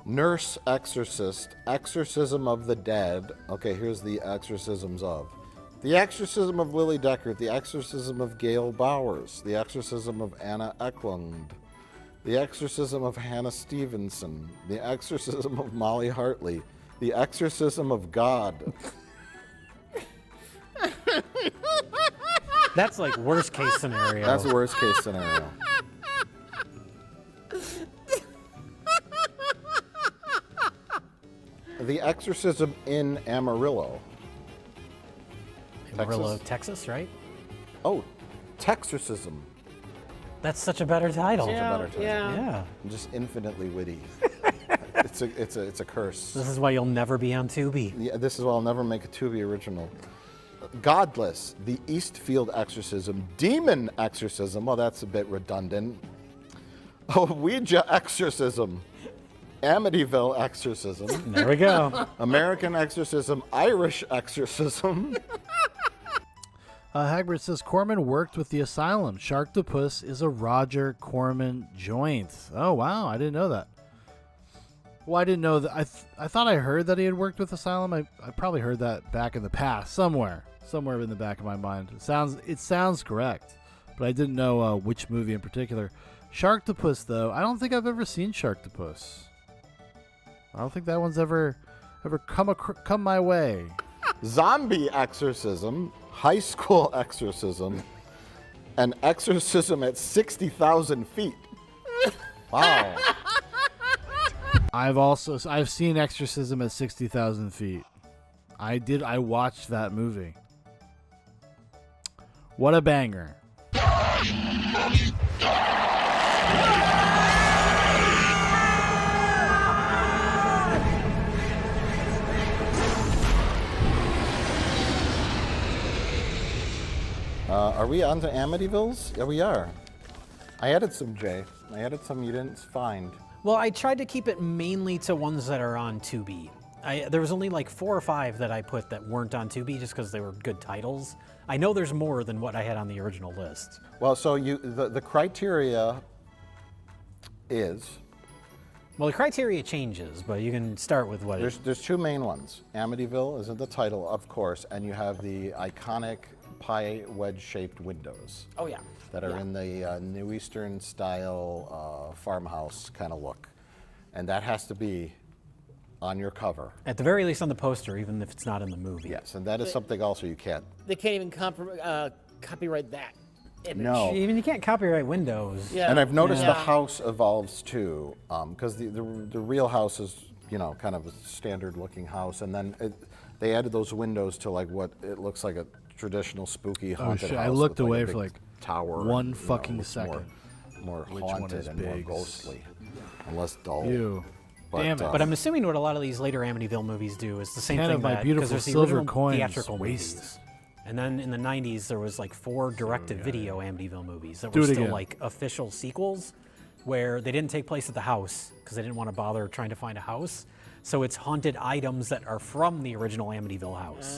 Nurse Exorcist, Exorcism of the Dead. Okay, here's the exorcisms of. The Exorcism of Lily Deckard, The Exorcism of Gail Bowers, The Exorcism of Anna Eklund, The Exorcism of Hannah Stevenson, The Exorcism of Molly Hartley, The Exorcism of God. That's like worst case scenario. That's the worst case scenario. The Exorcism in Amarillo. Amarillo, Texas, right? Oh, Texorcism. That's such a better title. Such a better title. Yeah. Just infinitely witty. It's a curse. This is why you'll never be on Tubi. Yeah, this is why I'll never make a Tubi original. Godless, The Eastfield Exorcism, Demon Exorcism. Well, that's a bit redundant. Oh, Ouija Exorcism, Amityville Exorcism. There we go. American Exorcism, Irish Exorcism. Hagbert says Corman worked with the Asylum. Sharktopus is a Roger Corman joint. Oh wow, I didn't know that. Well, I didn't know that. I thought I heard that he had worked with Asylum. I probably heard that back in the past, somewhere in the back of my mind. It sounds correct, but I didn't know which movie in particular. Sharktopus, though, I don't think I've ever seen Sharktopus. I don't think that one's ever come my way. Zombie Exorcism, High School Exorcism, and Exorcism at 60,000 feet. Wow. I've seen Exorcism at 60,000 feet. I watched that movie. What a banger. Are we on to Amityville's? Yeah, we are. I added some, Jay. I added some you didn't find. Well, I tried to keep it mainly to ones that are on Tubi. There was only like 4 or 5 that I put that weren't on Tubi just because they were good titles. I know there's more than what I had on the original list. Well, so the criteria is... Well, the criteria changes, but you can start with what There's 2 main ones. Amityville is in the title, of course, and you have the iconic pie wedge-shaped windows. Oh, yeah. That are in the New Eastern style farmhouse kind of look. And that has to be on your cover. At the very least on the poster, even if it's not in the movie. Yes, and that is something also you can't. They can't even copyright that image. No. Even you can't copyright windows. Yeah. And I've noticed the house evolves too, because the real house is, kind of a standard looking house, and then they added those windows to like what it looks like a traditional spooky haunted house. I looked with, away like, a for big like tower one and, fucking second. More Which one haunted is and more big? ghostly, and less dull. Ew. Damn it. But I'm assuming what a lot of these later Amityville movies do is the same Ten thing. of my that, beautiful 'cause there's the silver original coins theatrical wasted. movies. And then in the 90s, there was like 4 direct-to-video Amityville movies that Do were it still again. like official sequels, where they didn't take place at the house because they didn't want to bother trying to find a house. So it's haunted items that are from the original Amityville house.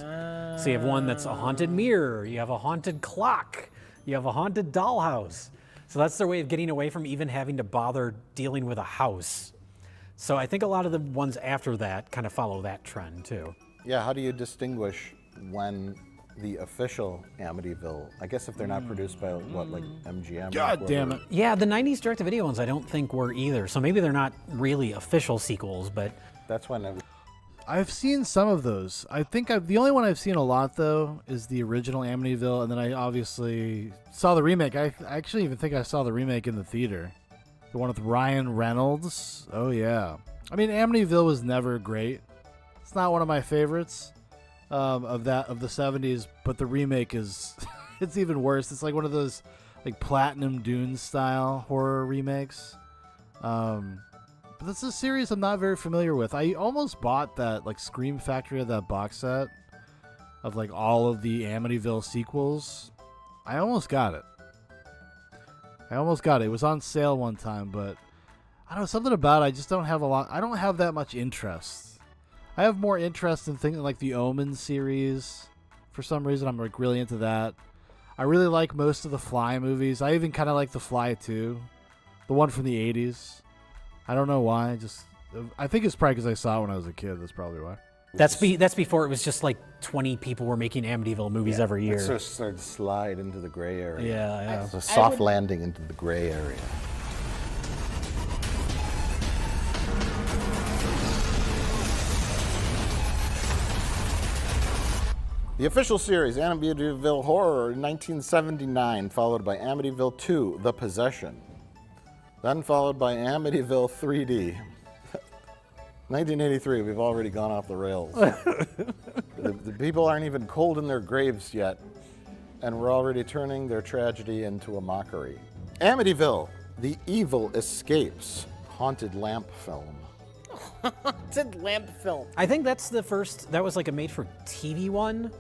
So you have one that's a haunted mirror, you have a haunted clock, you have a haunted dollhouse. So that's their way of getting away from even having to bother dealing with a house. So I think a lot of the ones after that kind of follow that trend too. Yeah, how do you distinguish when the official Amityville, I guess if they're not produced by like MGM? God damn it. Yeah, the 90s direct-to-video ones I don't think were either. So maybe they're not really official sequels, but... That's when I've seen some of those. I think the only one I've seen a lot, though, is the original Amityville, and then I obviously saw the remake. I actually even think I saw the remake in the theater. The one with Ryan Reynolds. Oh, yeah. I mean, Amityville was never great. It's not one of my favorites of the 70s, but the remake is... it's even worse. It's like one of those like Platinum Dunes style horror remakes. But this is a series I'm not very familiar with. I almost bought that like Scream Factory of that box set of like all of the Amityville sequels. I almost got it. It was on sale one time, but I don't know, something about it, I just don't have I don't have that much interest. I have more interest in things like the Omen series. For some reason, I'm like really into that. I really like most of the Fly movies. I even kind of like The Fly 2, the one from the 80s. I don't know why. I think it's probably because I saw it when I was a kid. That's probably why. That's before it was just like 20 people were making Amityville movies every year. It sort of started to slide into the gray area. Yeah. It's a soft landing into the gray area. The official series, Amityville Horror, in 1979, followed by Amityville 2, The Possession. Then followed by Amityville 3D. 1983, we've already gone off the rails. the people aren't even cold in their graves yet, and we're already turning their tragedy into a mockery. Amityville, The Evil Escapes, haunted lamp film. Haunted lamp film. I think that's the first, that was like a made-for-TV one,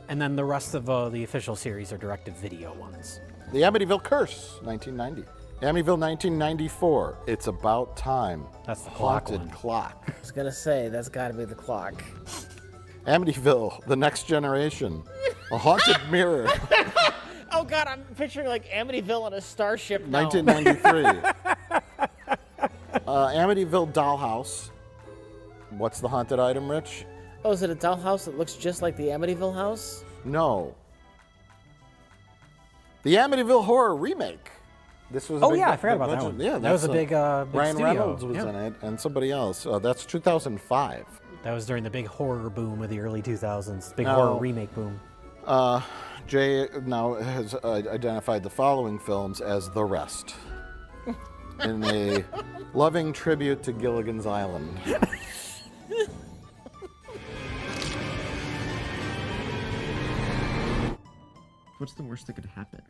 and then the rest of the official series are direct-to-video ones. The Amityville Curse, 1990. Amityville 1994, It's About Time. That's the clock Haunted one. Clock. I was gonna say, that's gotta be the clock. Amityville, The Next Generation, A Haunted Mirror. Oh God, I'm picturing like Amityville on a starship now. 1993. Amityville Dollhouse. What's the haunted item, Rich? Oh, is it a dollhouse that looks just like the Amityville house? No. The Amityville Horror remake. This was. I forgot about that one. Yeah, that was a big Ryan studio. Reynolds was in it, and somebody else. That's 2005. That was during the big horror boom of the early 2000s. Big Now- horror remake boom. Jay now has identified the following films as the rest, in a loving tribute to Gilligan's Island. What's the worst that could happen?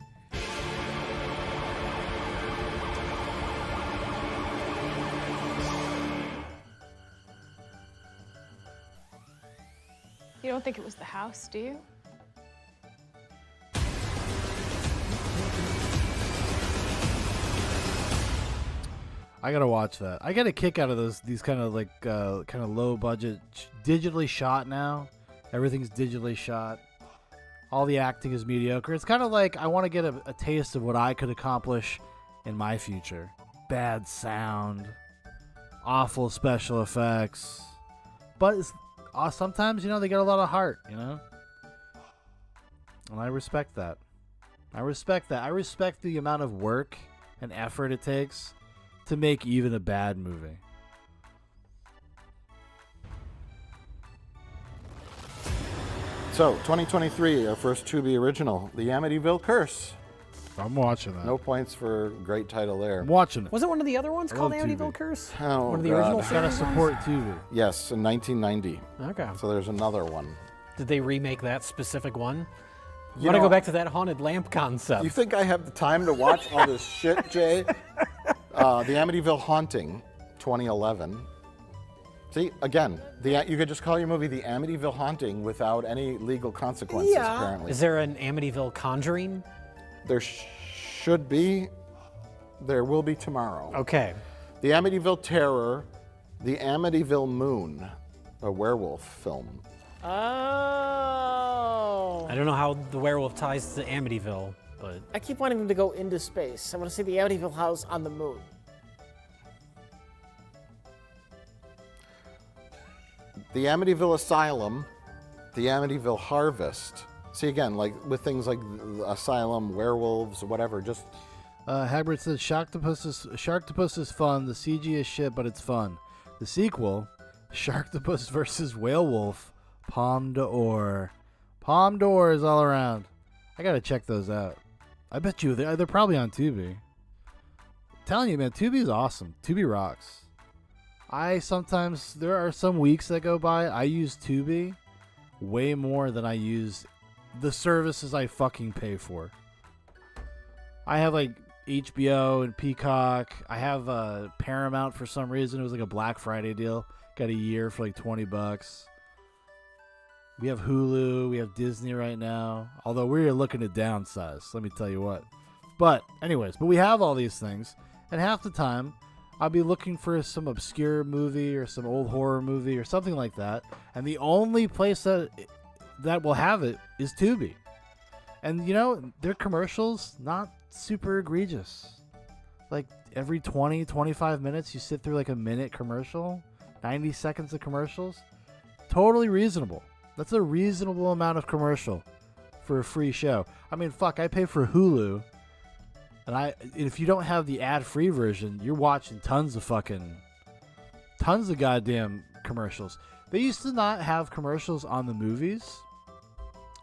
You don't think it was the house, do you? I gotta watch that. I get a kick out of these kind of like kind of low budget, digitally shot now. Everything's digitally shot. All the acting is mediocre. It's kind of like I want to get a taste of what I could accomplish in my future. Bad sound, awful special effects, but sometimes they get a lot of heart, and I respect that. I respect the amount of work and effort it takes to make even a bad movie. So, 2023, our first Tubi original, The Amityville Curse. I'm watching that. No points for great title there. I'm watching it. Was it one of the other ones I called love Amityville Tubi. Curse? Oh, One of the God. original Gotta series support ones? Tubi. Yes, in 1990. Okay. So there's another one. Did they remake that specific one? You Want to know- go back to that haunted lamp concept? You think I have the time to watch all this shit, Jay? The Amityville Haunting, 2011. See, again, you could just call your movie The Amityville Haunting without any legal consequences, apparently. Is there an Amityville Conjuring? There should be. There will be tomorrow. Okay. The Amityville Terror, The Amityville Moon, a werewolf film. Oh. I don't know how the werewolf ties to Amityville, but I keep wanting them to go into space. I want to see the Amityville house on the moon. The Amityville Asylum, The Amityville Harvest. See, again, like with things like the Asylum, werewolves, whatever, just... Hagbert says, Sharktopus is fun. The CG is shit, but it's fun. The sequel, Sharktopus versus Whalewolf, Palme d'Or. Palme d'Or is all around. I gotta check those out. I bet you they're probably on Tubi. I'm telling you, man, Tubi is awesome. Tubi rocks. There are some weeks that go by, I use Tubi way more than I use the services I fucking pay for. I have like HBO and Peacock. I have Paramount for some reason. It was like a Black Friday deal. Got a year for like $20. We have Hulu. We have Disney right now. Although we're looking to downsize, let me tell you what. But anyways, we have all these things, and half the time I'll be looking for some obscure movie or some old horror movie or something like that, and the only place that will have it is Tubi. And their commercials not super egregious. Like every 20, 25 minutes, you sit through like a minute commercial, 90 seconds of commercials. Totally reasonable. That's a reasonable amount of commercial for a free show. I mean, fuck, I pay for Hulu, and if you don't have the ad-free version, you're watching tons of goddamn commercials. They used to not have commercials on the movies.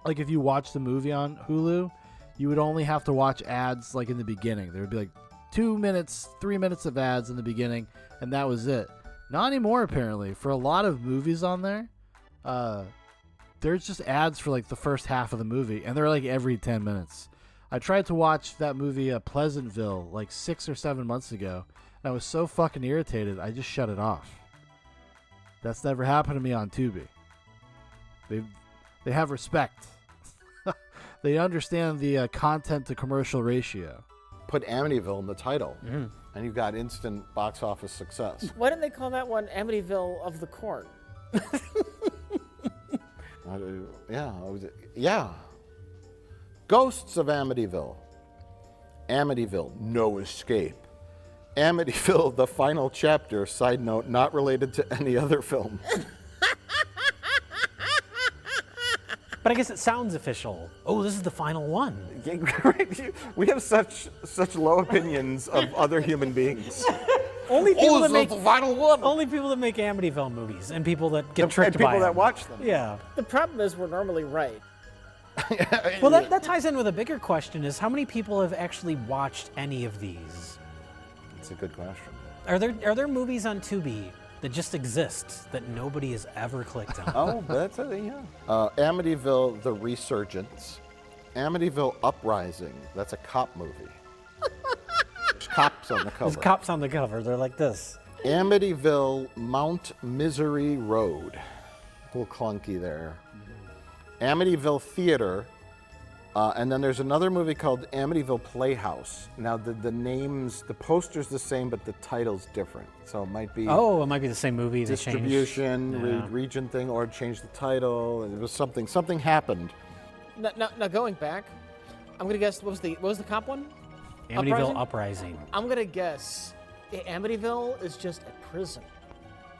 Like if you watch the movie on Hulu, you would only have to watch ads like in the beginning. There would be like 2 minutes, 3 minutes of ads in the beginning, and that was it. Not anymore, apparently. For a lot of movies on there, there's just ads for like the first half of the movie, and they're like every 10 minutes. I tried to watch that movie Pleasantville like 6 or 7 months ago, and I was so fucking irritated, I just shut it off. That's never happened to me on Tubi. They have respect. They understand the content to commercial ratio. Put Amityville in the title, and you got instant box office success. Why didn't they call that one Amityville of the Corn? Yeah. Ghosts of Amityville. Amityville, no escape. Amityville, the final chapter, side note, not related to any other film. But I guess it sounds official. Oh, this is the final one. We have such low opinions of other human beings. Only people that make the final one. Only people that make Amityville movies and people that get tricked and by people that them. watch them. Yeah. The problem is we're normally right. Well, that ties in with a bigger question: is how many people have actually watched any of these? It's a good question. Are there movies on Tubi that just exist that nobody has ever clicked on? Oh, that's Amityville: The Resurgence, Amityville: Uprising. That's a cop movie. There's cops on the cover. There's cops on the cover. They're like this. Amityville: Mount Misery Road. A little clunky there. Amityville Theater. And then there's another movie called Amityville Playhouse. Now the names, the poster's the same, but the title's different. So it might be. Oh, it might be the same movie. Distribution, region thing, or change the title. It was something happened. Now going back, I'm gonna guess what was the cop one? Amityville Uprising. I'm gonna guess Amityville is just a prison,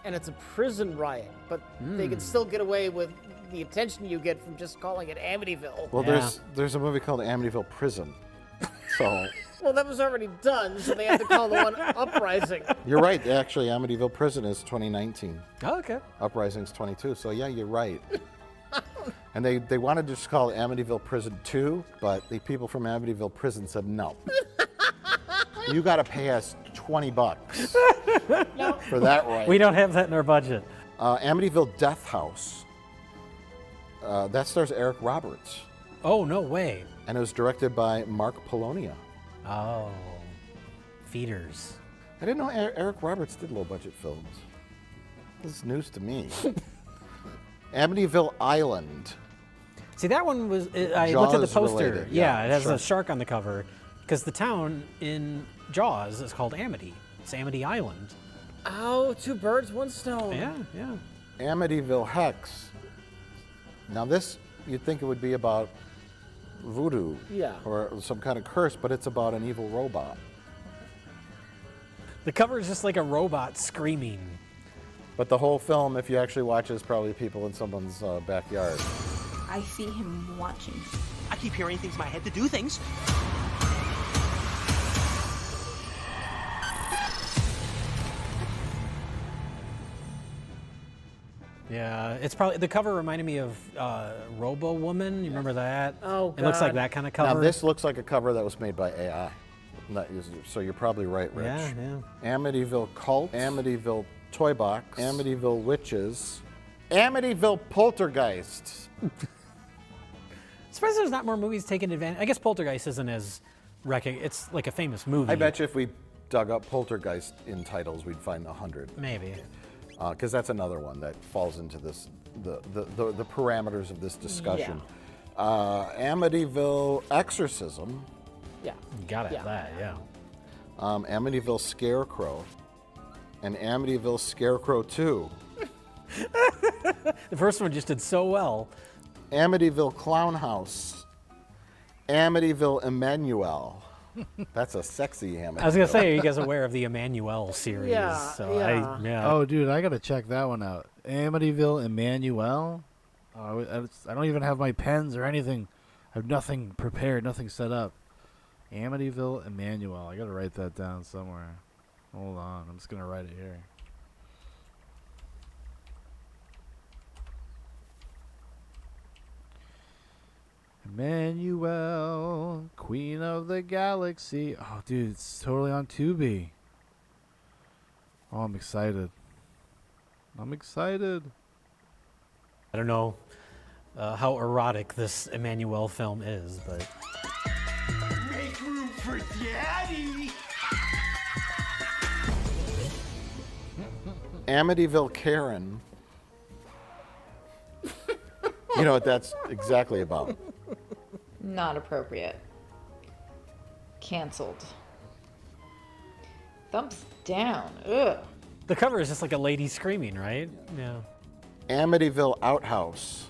and it's a prison riot, but they can still get away with the attention you get from just calling it Amityville. Well, there's a movie called Amityville Prison. So. Well, that was already done, so they had to call the one Uprising. You're right. Actually, Amityville Prison is 2019. Oh, okay. Uprising's 22. So yeah, you're right. And they wanted to just call it Amityville Prison 2, but the people from Amityville Prison said no. You got to pay us $20 for that right. We don't have that in our budget. Amityville Death House. That stars Eric Roberts. Oh, no way. And it was directed by Mark Polonia. Oh, feeders. I didn't know Eric Roberts did low-budget films. This is news to me. Amityville Island. See, that one was, I looked at the poster. Related. Yeah, it has sure. a shark on the cover. Because the town in Jaws is called Amity. It's Amity Island. Oh, 2 birds, 1 stone. Yeah. Amityville Hex. Now this, you'd think it would be about voodoo or some kind of curse, but it's about an evil robot. The cover is just like a robot screaming. But the whole film, if you actually watch it, is probably people in someone's backyard. I see him watching. I keep hearing things in my head to do things. Yeah, it's probably, the cover reminded me of Robo Woman. You remember that? Oh, God. It looks like that kind of cover. Now this looks like a cover that was made by AI. So you're probably right, Rich. Yeah. Amityville Cult, Amityville Toy Box, Amityville Witches, Amityville Poltergeist. Surprised there's not more movies taking advantage. I guess Poltergeist isn't as it's like a famous movie. I bet you if we dug up Poltergeist in titles, we'd find 100. Maybe. Because that's another one that falls into this the parameters of this discussion. Amityville Exorcism. Yeah. You gotta have that, yeah. Amityville Scarecrow. And Amityville Scarecrow 2. The first one just did so well. Amityville Clown House. Amityville Emmanuel. That's a sexy Amityville. I was gonna say, are you guys aware of the Emmanuel series? Yeah, yeah. Oh, dude, I gotta check that one out. Amityville Emmanuel. Oh, I don't even have my pens or anything. I have nothing prepared, nothing set up. Amityville Emmanuel. I gotta write that down somewhere. Hold on, I'm just gonna write it here. Emmanuel, Queen of the Galaxy. Oh, dude, it's totally on Tubi. Oh, I'm excited. I'm excited. I don't know how erotic this Emmanuel film is, but Make room for Daddy! Amityville Karen. You know what that's exactly about. Not appropriate. Cancelled. Thumbs down. Ugh. the cover is just like a lady screaming, right? Yeah. Amityville Outhouse.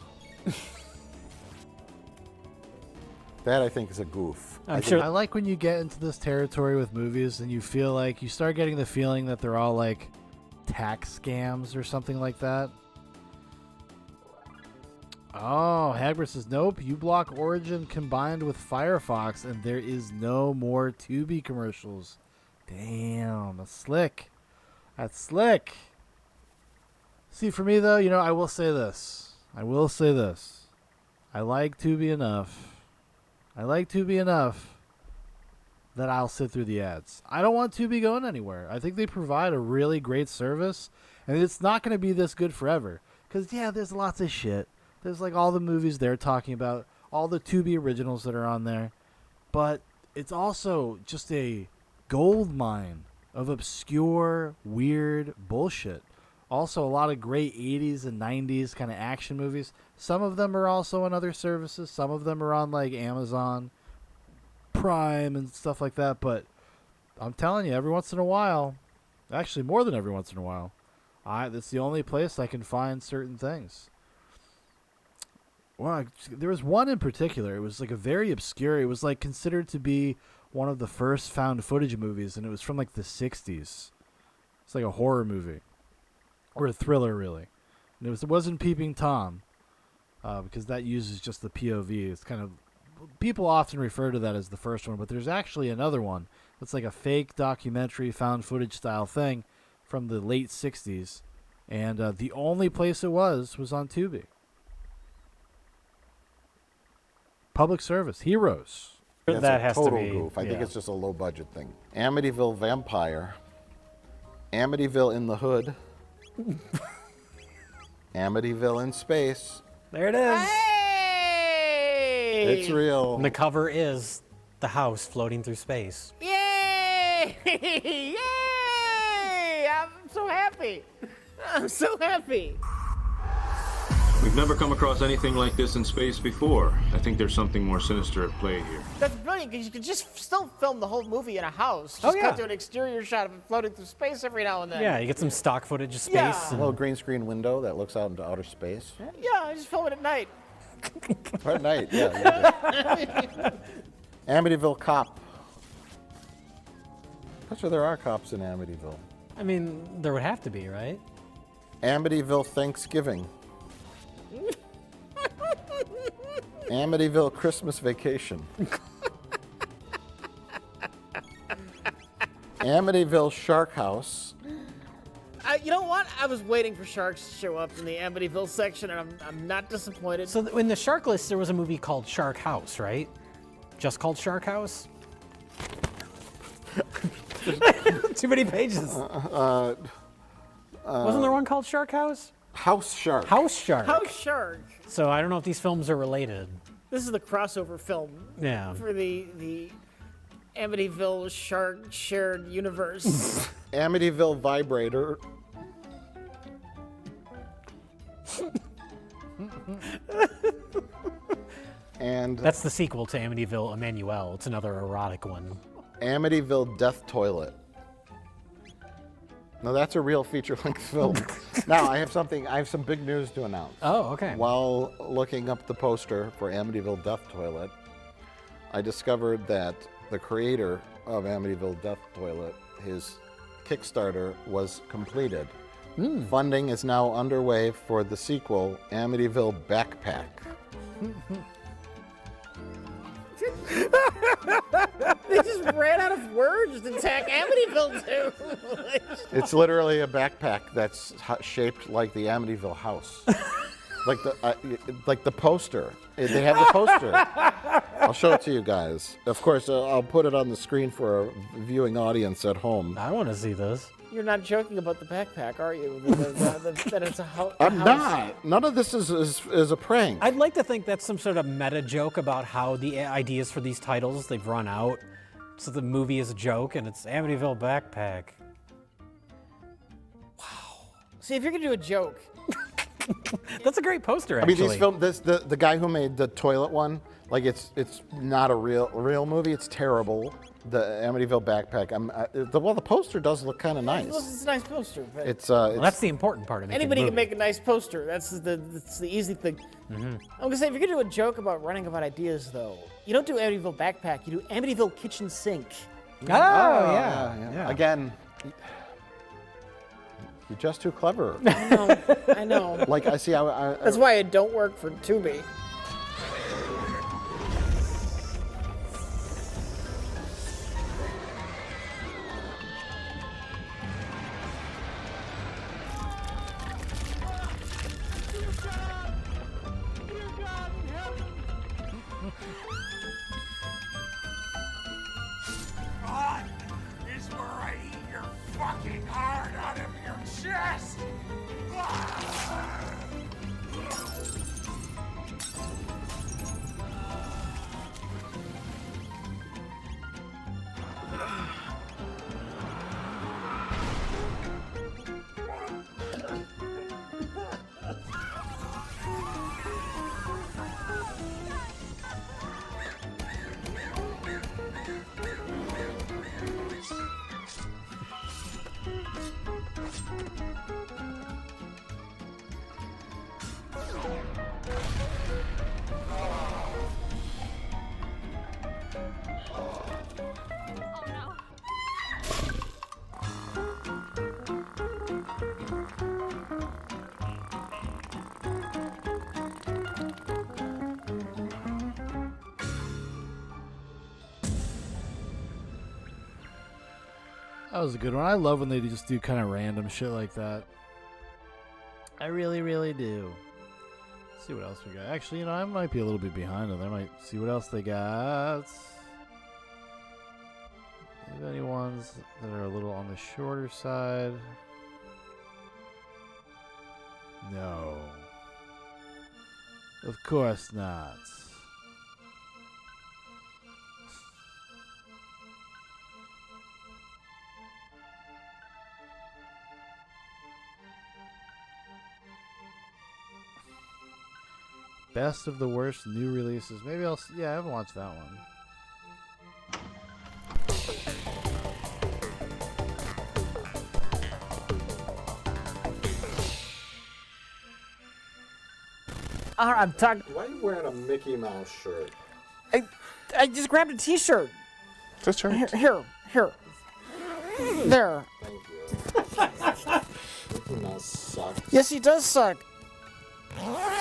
That I think is a goof. I like when you get into this territory with movies and you feel like you start getting the feeling that they're all like tax scams or something like that. Oh, Hagbert says, nope, uBlock Origin combined with Firefox and there is no more Tubi commercials. Damn, that's slick. That's slick. See, for me though, you know, I will say this. I like Tubi enough. That I'll sit through the ads. I don't want Tubi going anywhere. I think they provide a really great service, and it's not going to be this good forever. Because, yeah, there's lots of shit. There's, like, all the movies they're talking about, all the Tubi originals that are on there. But it's also just a gold mine of obscure, weird bullshit. Also, a lot of great 80s and 90s kind of action movies. Some of them are also on other services. Some of them are on, like, Amazon Prime and stuff like that. But I'm telling you, every once in a while, actually more than every once in a while, that's the only place I can find certain things. Well, there was one in particular. It was, like, a very obscure. It was, like, considered to be one of the first found footage movies, and it was from, like, the 60s. It's like a horror movie. Or a thriller, really. And it wasn't Peeping Tom, because that uses just the POV. It's kind of, people often refer to that as the first one, but there's actually another one that's like a fake documentary, found footage style thing from the late 60s. And the only place it was on Tubi. Public service. Heroes. That's that a has total to be goof. I think it's just a low budget thing. Amityville Vampire. Amityville in the Hood. Amityville in Space. There it is. Hey! It's real. And the cover is the house floating through space. Yay! Yay! I'm so happy. I'm so happy. We've never come across anything like this in space before. I think there's something more sinister at play here. That's brilliant because you could just still film the whole movie in a house. Oh, Just yeah. cut to an exterior shot of it floating through space every now and then. Yeah, you get some stock footage of space. Yeah. A little green screen window that looks out into outer space. Yeah, I just film it at night. At night, yeah. Amityville Cop. I'm sure there are cops in Amityville. I mean, there would have to be, right? Amityville Thanksgiving. Amityville Christmas Vacation. Amityville Shark House. You know what? I was waiting for sharks to show up in the Amityville section, and I'm not disappointed. So in the shark list, there was a movie called Shark House, right? Just called Shark House? Too many pages. Wasn't there one called Shark House? House Shark. House Shark. House Shark. So I don't know if these films are related. This is the crossover film. Yeah. For the Amityville Shark shared universe. Amityville Vibrator. And That's the sequel to Amityville Emmanuel. It's another erotic one. Amityville Death Toilet. No, that's a real feature-length film. Now, I have some big news to announce. Oh, okay. While looking up the poster for Amityville Death Toilet, I discovered that the creator of Amityville Death Toilet, his Kickstarter was completed. Funding is now underway for the sequel, Amityville Backpack. They just ran out of words to attack Amityville too. It's literally a backpack that's shaped like the Amityville house. like the poster. They have the poster. I'll show it to you guys. Of course, I'll put it on the screen for a viewing audience at home. I want to see this. You're not joking about the backpack, are you? That it's a house. I'm not. None of this is a prank. I'd like to think that's some sort of meta joke about how the ideas for these titles, they've run out. So the movie is a joke, and it's Amityville Backpack. See, if you're gonna do a joke, that's a great poster. I mean, Actually, these film. The guy who made the toilet one, like it's not a real movie. It's terrible. The Amityville Backpack. The poster does look kind of nice. It's a nice poster. But well, that's the important part of it. anybody can make a nice poster. That's the easy thing. I'm gonna say, if you're gonna do a joke about running out of ideas, though, you don't do Amityville Backpack. You do Amityville Kitchen Sink. Oh, yeah. Again, you're just too clever. I know. Like I see. That's why it don't work for Tubi. Is where I eat your fucking heart out of your chest! That was a good one. I love when they just do kind of random shit like that. I really, really do. Let's see what else we got. Actually, I might be a little bit behind them. I might see what else they got. Do you have any ones that are a little on the shorter side? No. Of course not. Best of the worst new releases. Maybe I'll. Yeah, I haven't watched that one. I'm talking. Why are you wearing a Mickey Mouse shirt? I just grabbed a T-shirt. Just shirt. Here. There. Thank you. Mickey Mouse sucks. Yes, he does suck.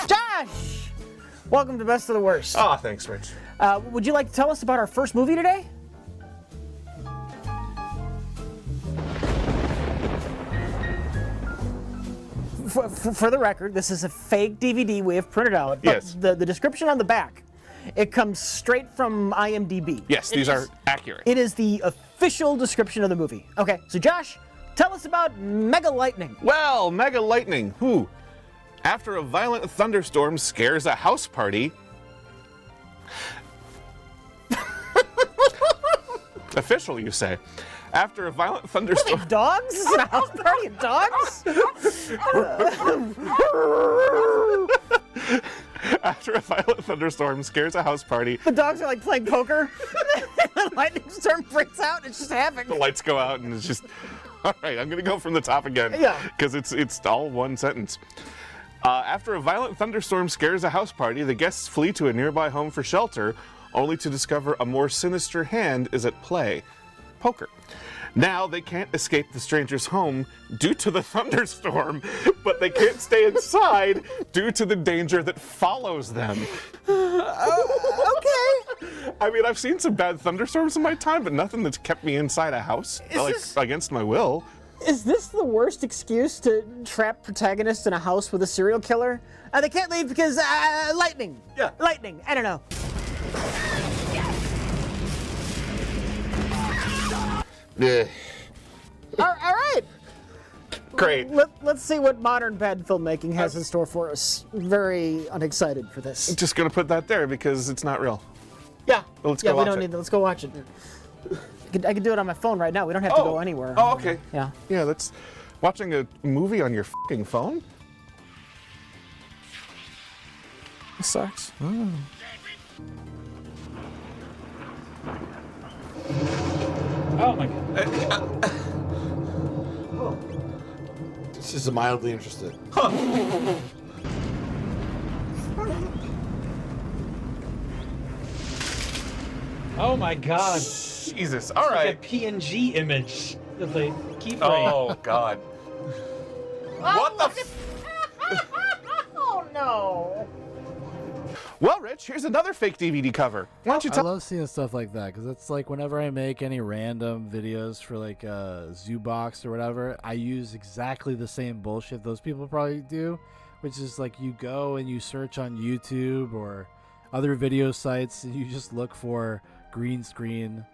Josh! Welcome to Best of the Worst. Oh, thanks, Rich. Would you like to tell us about our first movie today? For the record, this is a fake DVD we have printed out. But Yes. The description on the back, it comes straight from IMDb. Yes, these are accurate. It is the official description of the movie. Okay, so Josh, tell us about Mega Lightning. Well, Mega Lightning, after a violent thunderstorm scares a house party. Official, you say. After a violent thunderstorm. Dogs? Is it a house party of dogs? After a violent thunderstorm scares a house party. The dogs are like playing poker. The lightning storm breaks out. It's just happening. The lights go out and it's just. All right, I'm gonna go from the top again. Yeah. Because it's all one sentence. After a violent thunderstorm scares a house party, the guests flee to a nearby home for shelter, only to discover a more sinister hand is at play: poker. Now they can't escape the stranger's home due to the thunderstorm, but they can't stay inside due to the danger that follows them. Okay. I mean, I've seen some bad thunderstorms in my time, but nothing that's kept me inside a house, against my will. Is this the worst excuse to trap protagonists in a house with a serial killer? They can't leave because lightning. Yeah. Lightning. I don't know. Yeah. All right. Great. Let's see what modern bad filmmaking has in store for us. Very unexcited for this. I'm just gonna put that there because it's not real. Yeah. Well, let's go watch we don't it. need to. Let's go watch it. I can do it on my phone right now. We don't have to go anywhere. Oh, okay. Yeah. Yeah, that's watching a movie on your fucking phone. This sucks. Oh my god. This is mildly interested. Oh my god. Jesus. It's All right. like a PNG image of the keyframe. Oh god. What the? Oh no. Well, Rich, here's another fake DVD cover. Why don't you I tell? love seeing stuff like that because it's like whenever I make any random videos for like Zoobox or whatever, I use exactly the same bullshit those people probably do, which is like you go and you search on YouTube or other video sites and you just look for green screen,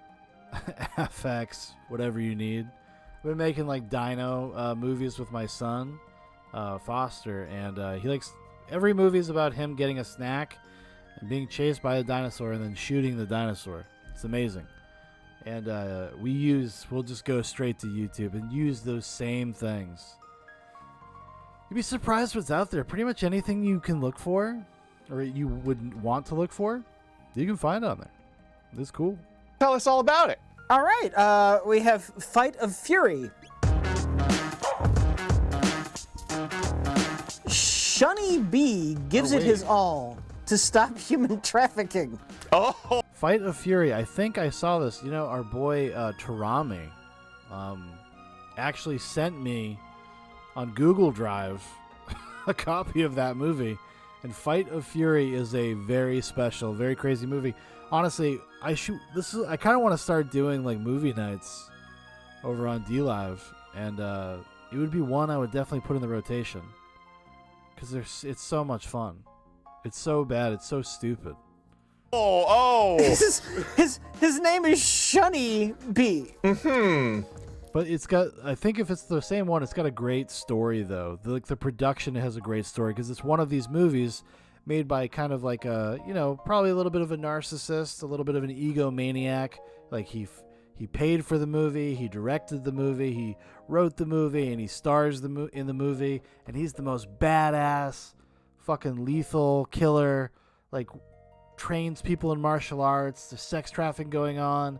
FX, whatever you need. I've been making like dino movies with my son, Foster, and he likes every movie is about him getting a snack and being chased by a dinosaur and then shooting the dinosaur. It's amazing. And we'll just go straight to YouTube and use those same things. You'd be surprised what's out there. Pretty much anything you can look for or you wouldn't want to look for, you can find on there. It's cool. Tell us all about it. All right. We have Fight of Fury. Shunny B gives it his all to stop human trafficking. Oh! Fight of Fury. I think I saw this. You know, our boy Tarami actually sent me on Google Drive a copy of that movie. And Fight of Fury is a very special, very crazy movie. Honestly, I kind of want to start doing like movie nights over on DLive, and it would be one I would definitely put in the rotation because it's so much fun. It's so bad. It's so stupid. Oh! His name is Shunny B. Mm-hmm. But it's got, I think if it's the same one, it's got a great story though. The production has a great story because it's one of these movies made by kind of like a, probably a little bit of a narcissist, a little bit of an egomaniac. Like he paid for the movie, he directed the movie, he wrote the movie, and he stars in the movie, and he's the most badass, fucking lethal killer. Like trains people in martial arts. There's sex trafficking going on.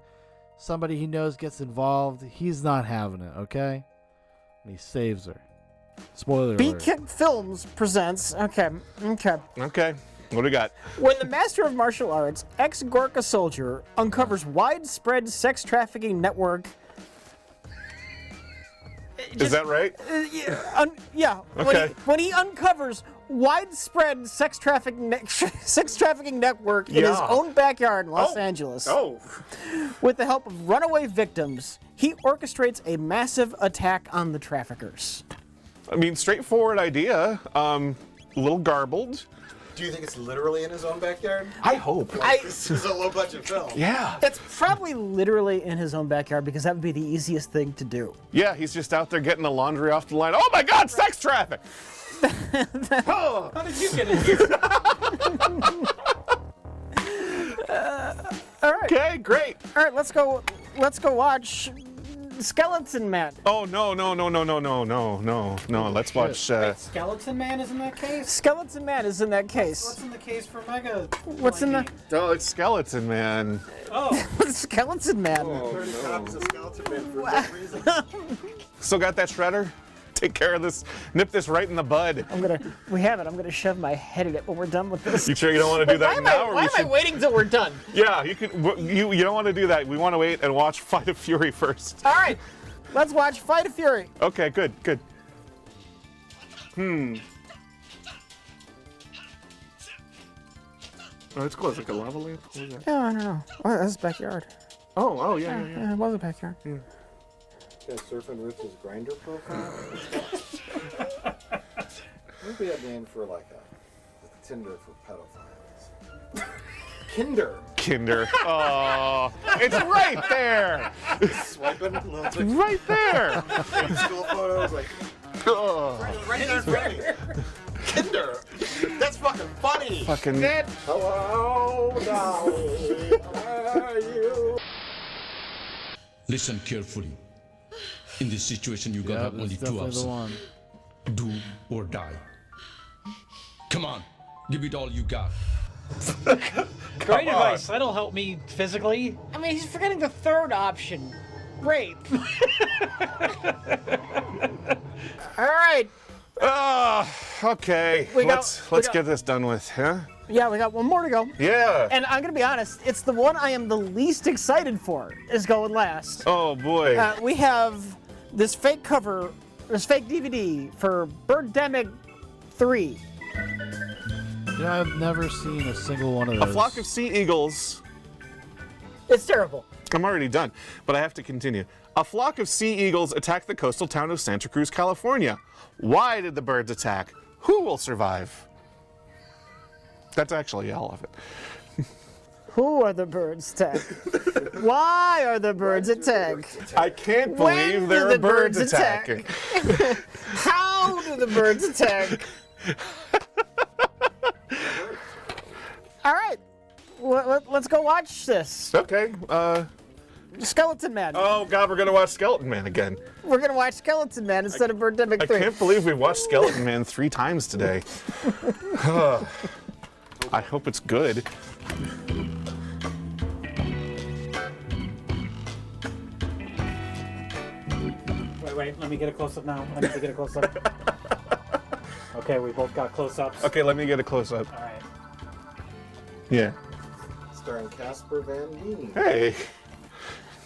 Somebody he knows gets involved. He's not having it, okay? And he saves her. Spoiler alert. B-Kid Films presents. Okay. Okay. What do we got? When the master of martial arts, ex-Gorka soldier, uncovers widespread sex trafficking network. Is that right? Yeah. Okay. When he uncovers widespread sex trafficking network in his own backyard in Los Angeles. Oh. With the help of runaway victims, he orchestrates a massive attack on the traffickers. I mean, straightforward idea. A little garbled. Do you think it's literally in his own backyard? I hope. This is a low-budget film. Yeah. It's probably literally in his own bbackyard because that would be the easiest thing to do. Yeah, he's just out there getting the laundry off the line. Oh my God, sex traffic! How did you get in here? All right. Okay, great. All right, let's go watch Skeleton Man. Oh no! Let's watch. Skeleton Man is in that case? Skeleton Man is in that case. What's in the case for Mega? What's in the? Oh, it's Skeleton Man. Oh. Skeleton Man. Oh, 30 copies of Skeleton Man for no reason. Still got that shredder? take care of this, nip this right in the bud. We have it. I'm gonna shove my head in it when we're done with this. You sure you don't want to do that now? Why am I waiting till we're done? Yeah, you don't want to do that. We want to wait and watch Fight of Fury first. All right, let's watch Fight of Fury. Okay, good. Oh, it's close, like a lava lamp? What is that? Yeah, I don't know. Oh, that's backyard. Oh, yeah. It was a backyard. Yeah. Got surfing Rich's grinder profile. Maybe a name for like a Tinder for pedophiles. Kinder. Oh, it's right there. Swiping. It's right there. School photos, like. Oh. Right there. Kinder. That's fucking funny. Fucking. Hello, darling. How are you? Listen carefully. In this situation, you gotta have only two options. Do or die. Come on, give it all you got. Great advice. That'll help me physically. I mean, he's forgetting the third option. Rape. All right. Okay. Let's get this done with, huh? Yeah, we got one more to go. Yeah. And I'm gonna be honest, it's the one I am the least excited for is going last. Oh boy. We have this fake cover, this fake DVD for Birdemic 3. Yeah, I've never seen a single one of those. A flock of sea eagles. It's terrible. I'm already done, but I have to continue. A flock of sea eagles attacked the coastal town of Santa Cruz, California. Why did the birds attack? Who will survive? That's actually all of it. Who are the birds attack? Why are the birds attack? I can't believe there are birds attacking. How do the birds attack? All right, let's go watch this. Okay. Skeleton Man. Oh God, we're gonna watch Skeleton Man again. We're gonna watch Skeleton Man instead of Birdemic 3. I can't believe we watched Skeleton Man 3 times today. I hope it's good. Wait, let me get a close-up now. Okay, we both got close-ups. Okay, let me get a close-up. All right. Yeah. Starring Casper Van Dien. Hey.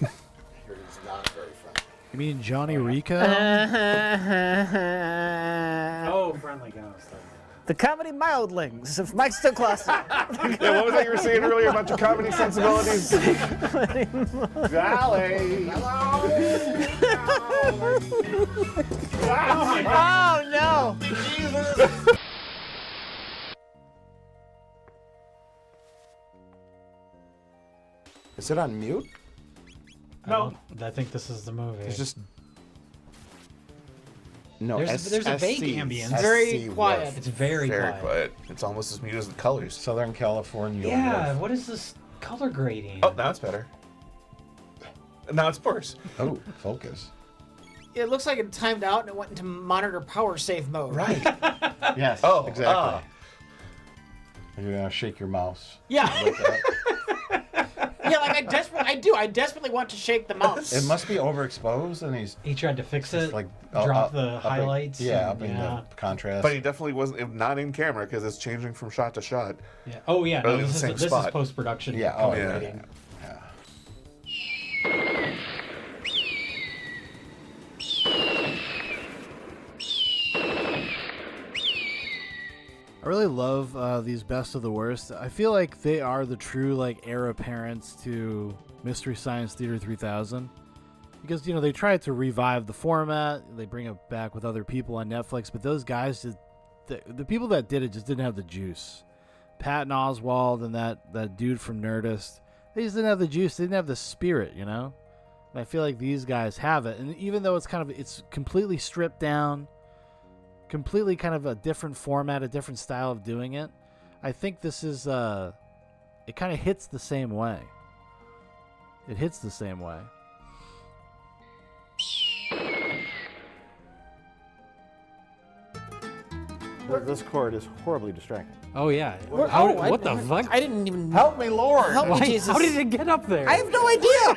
Here he's not very funny. You mean Johnny Rico? Oh, Friendly Ghost. The comedy mildlings of Mike Stoklasa. Yeah, what was that you were saying earlier about your comedy sensibilities? Golly. Oh no! Is it on mute? No. I think this is the movie. It's just. No, there's a vague ambience. Very quiet. It's very quiet. It's almost as mute as the colors. Southern California. Yeah, what is this color grading? Oh, now it's better. Now it's worse. Oh, focus. It looks like it timed out and it went into monitor power save mode. Right. Yes. Oh, exactly. You're gonna shake your mouse. Yeah. Like that. Yeah, like I desperately want to shake the mouse. It must be overexposed, and he tried to fix it. Like drop the highlights. Upping the contrast. But he definitely wasn't not in camera because it's changing from shot to shot. Yeah. Oh yeah. No, This is post production. Yeah. color Yeah. grading. I really love these Best of the Worst. I feel like they are the true like heir apparents to Mystery Science Theater 3000, because they tried to revive the format. They bring it back with other people on Netflix, but those guys the people that did it just didn't have the juice. Patton Oswalt and that dude from Nerdist, they just didn't have the juice. They didn't have the spirit, And I feel like these guys have it. And even though it's completely stripped down, completely kind of a different format, a different style of doing it, I think this is it kind of hits the same way. It hits the same way. This chord is horribly distracting. Oh yeah. What the fuck? I didn't even. Help me, Lord! Help me, Jesus. How did it get up there? I have no idea.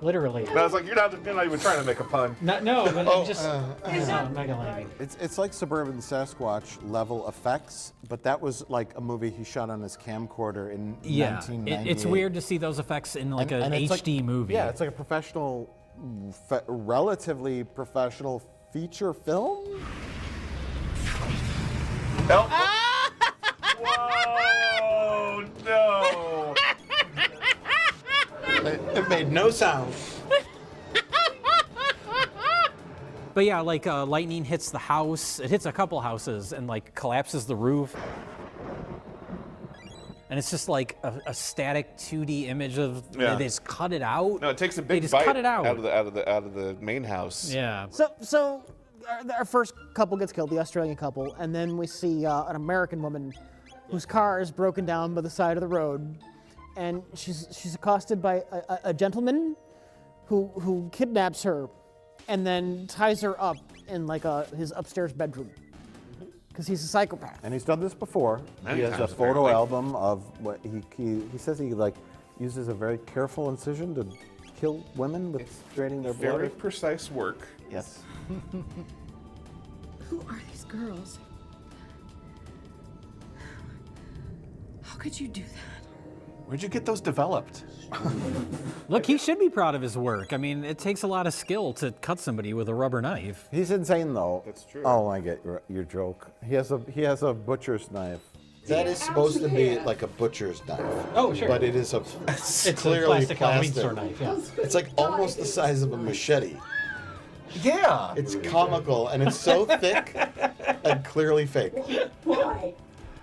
Literally. And I was like, you're not even trying to make a pun. No, but I'm just Mega Lightning. It's like Suburban Sasquatch level effects, but that was like a movie he shot on his camcorder in 1998. It's weird to see those effects in like an HD movie. Yeah, it's like a professional, relatively professional feature film. Whoa, no. It made no sound. But yeah, like lightning hits the house. It hits a couple houses and like collapses the roof. And it's just like a static 2D image of they just cut it out. No, it takes a They big just bite cut it out. out of the main house. Yeah. So our first couple gets killed, the Australian couple, and then we see an American woman whose car is broken down by the side of the road, and she's accosted by a gentleman who kidnaps her and then ties her up in like his upstairs bedroom because he's a psychopath. And he's done this before. Many He has a times, photo apparently. album of what he says he like uses a very careful incision to kill women with draining their blood. Very precise work. Yes. Who are these girls? How could you do that? Where'd you get those developed? Look, he should be proud of his work. I mean, it takes a lot of skill to cut somebody with a rubber knife. He's insane though. That's true. Oh, I get your joke. He has a butcher's knife. That is supposed to be like a butcher's knife. Oh, sure. But it is It's clearly a plastic Halloween store knife, yeah. It's like almost the size of a machete. Yeah. It's comical, and it's so thick and clearly fake. Why?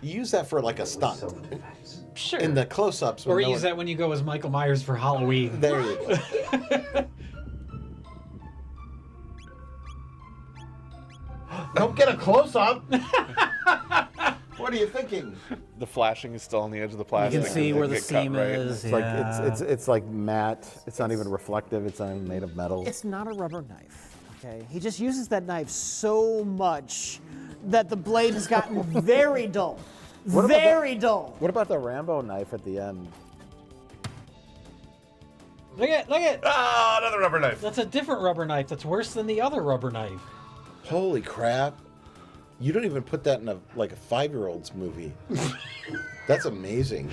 You use that for like a stunt. Sure. In the close-ups. Or use that when you go as Michael Myers for Halloween. There you go. Don't get a close-up. What are you thinking? The flashing is still on the edge of the plastic. You can see and where they the get cut seam right. is. It's like it's like matte. It's not even reflective. It's not even made of metal. It's not a rubber knife, okay? He just uses that knife so much that the blade has gotten very dull. Very dull. What about the Rambo knife at the end? Look at! Ah, another rubber knife. That's a different rubber knife. That's worse than the other rubber knife. Holy crap. You don't even put that in a 5-year-old's movie. That's amazing.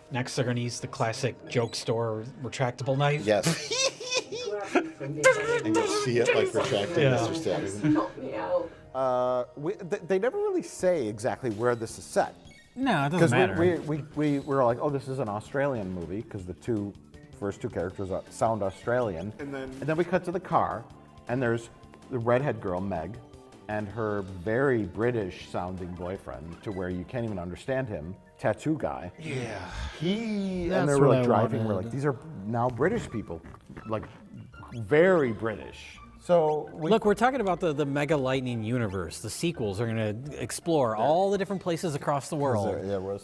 Next, they're going to use the classic joke store retractable knife. Yes. And you'll see it like retracting as you're stabbing. Help me out. They never really say exactly where this is set. No, it doesn't matter. We were like, oh, this is an Australian movie because the first two characters sound Australian. And then we cut to the car, and there's the redhead girl, Meg, and her very British-sounding boyfriend, to where you can't even understand him, tattoo guy. Yeah. And That's they were what like I driving. We're wanted. like, these are now British people, like very British. So Look, we're talking about the Mega Lightning universe. The sequels are going to explore all the different places across the world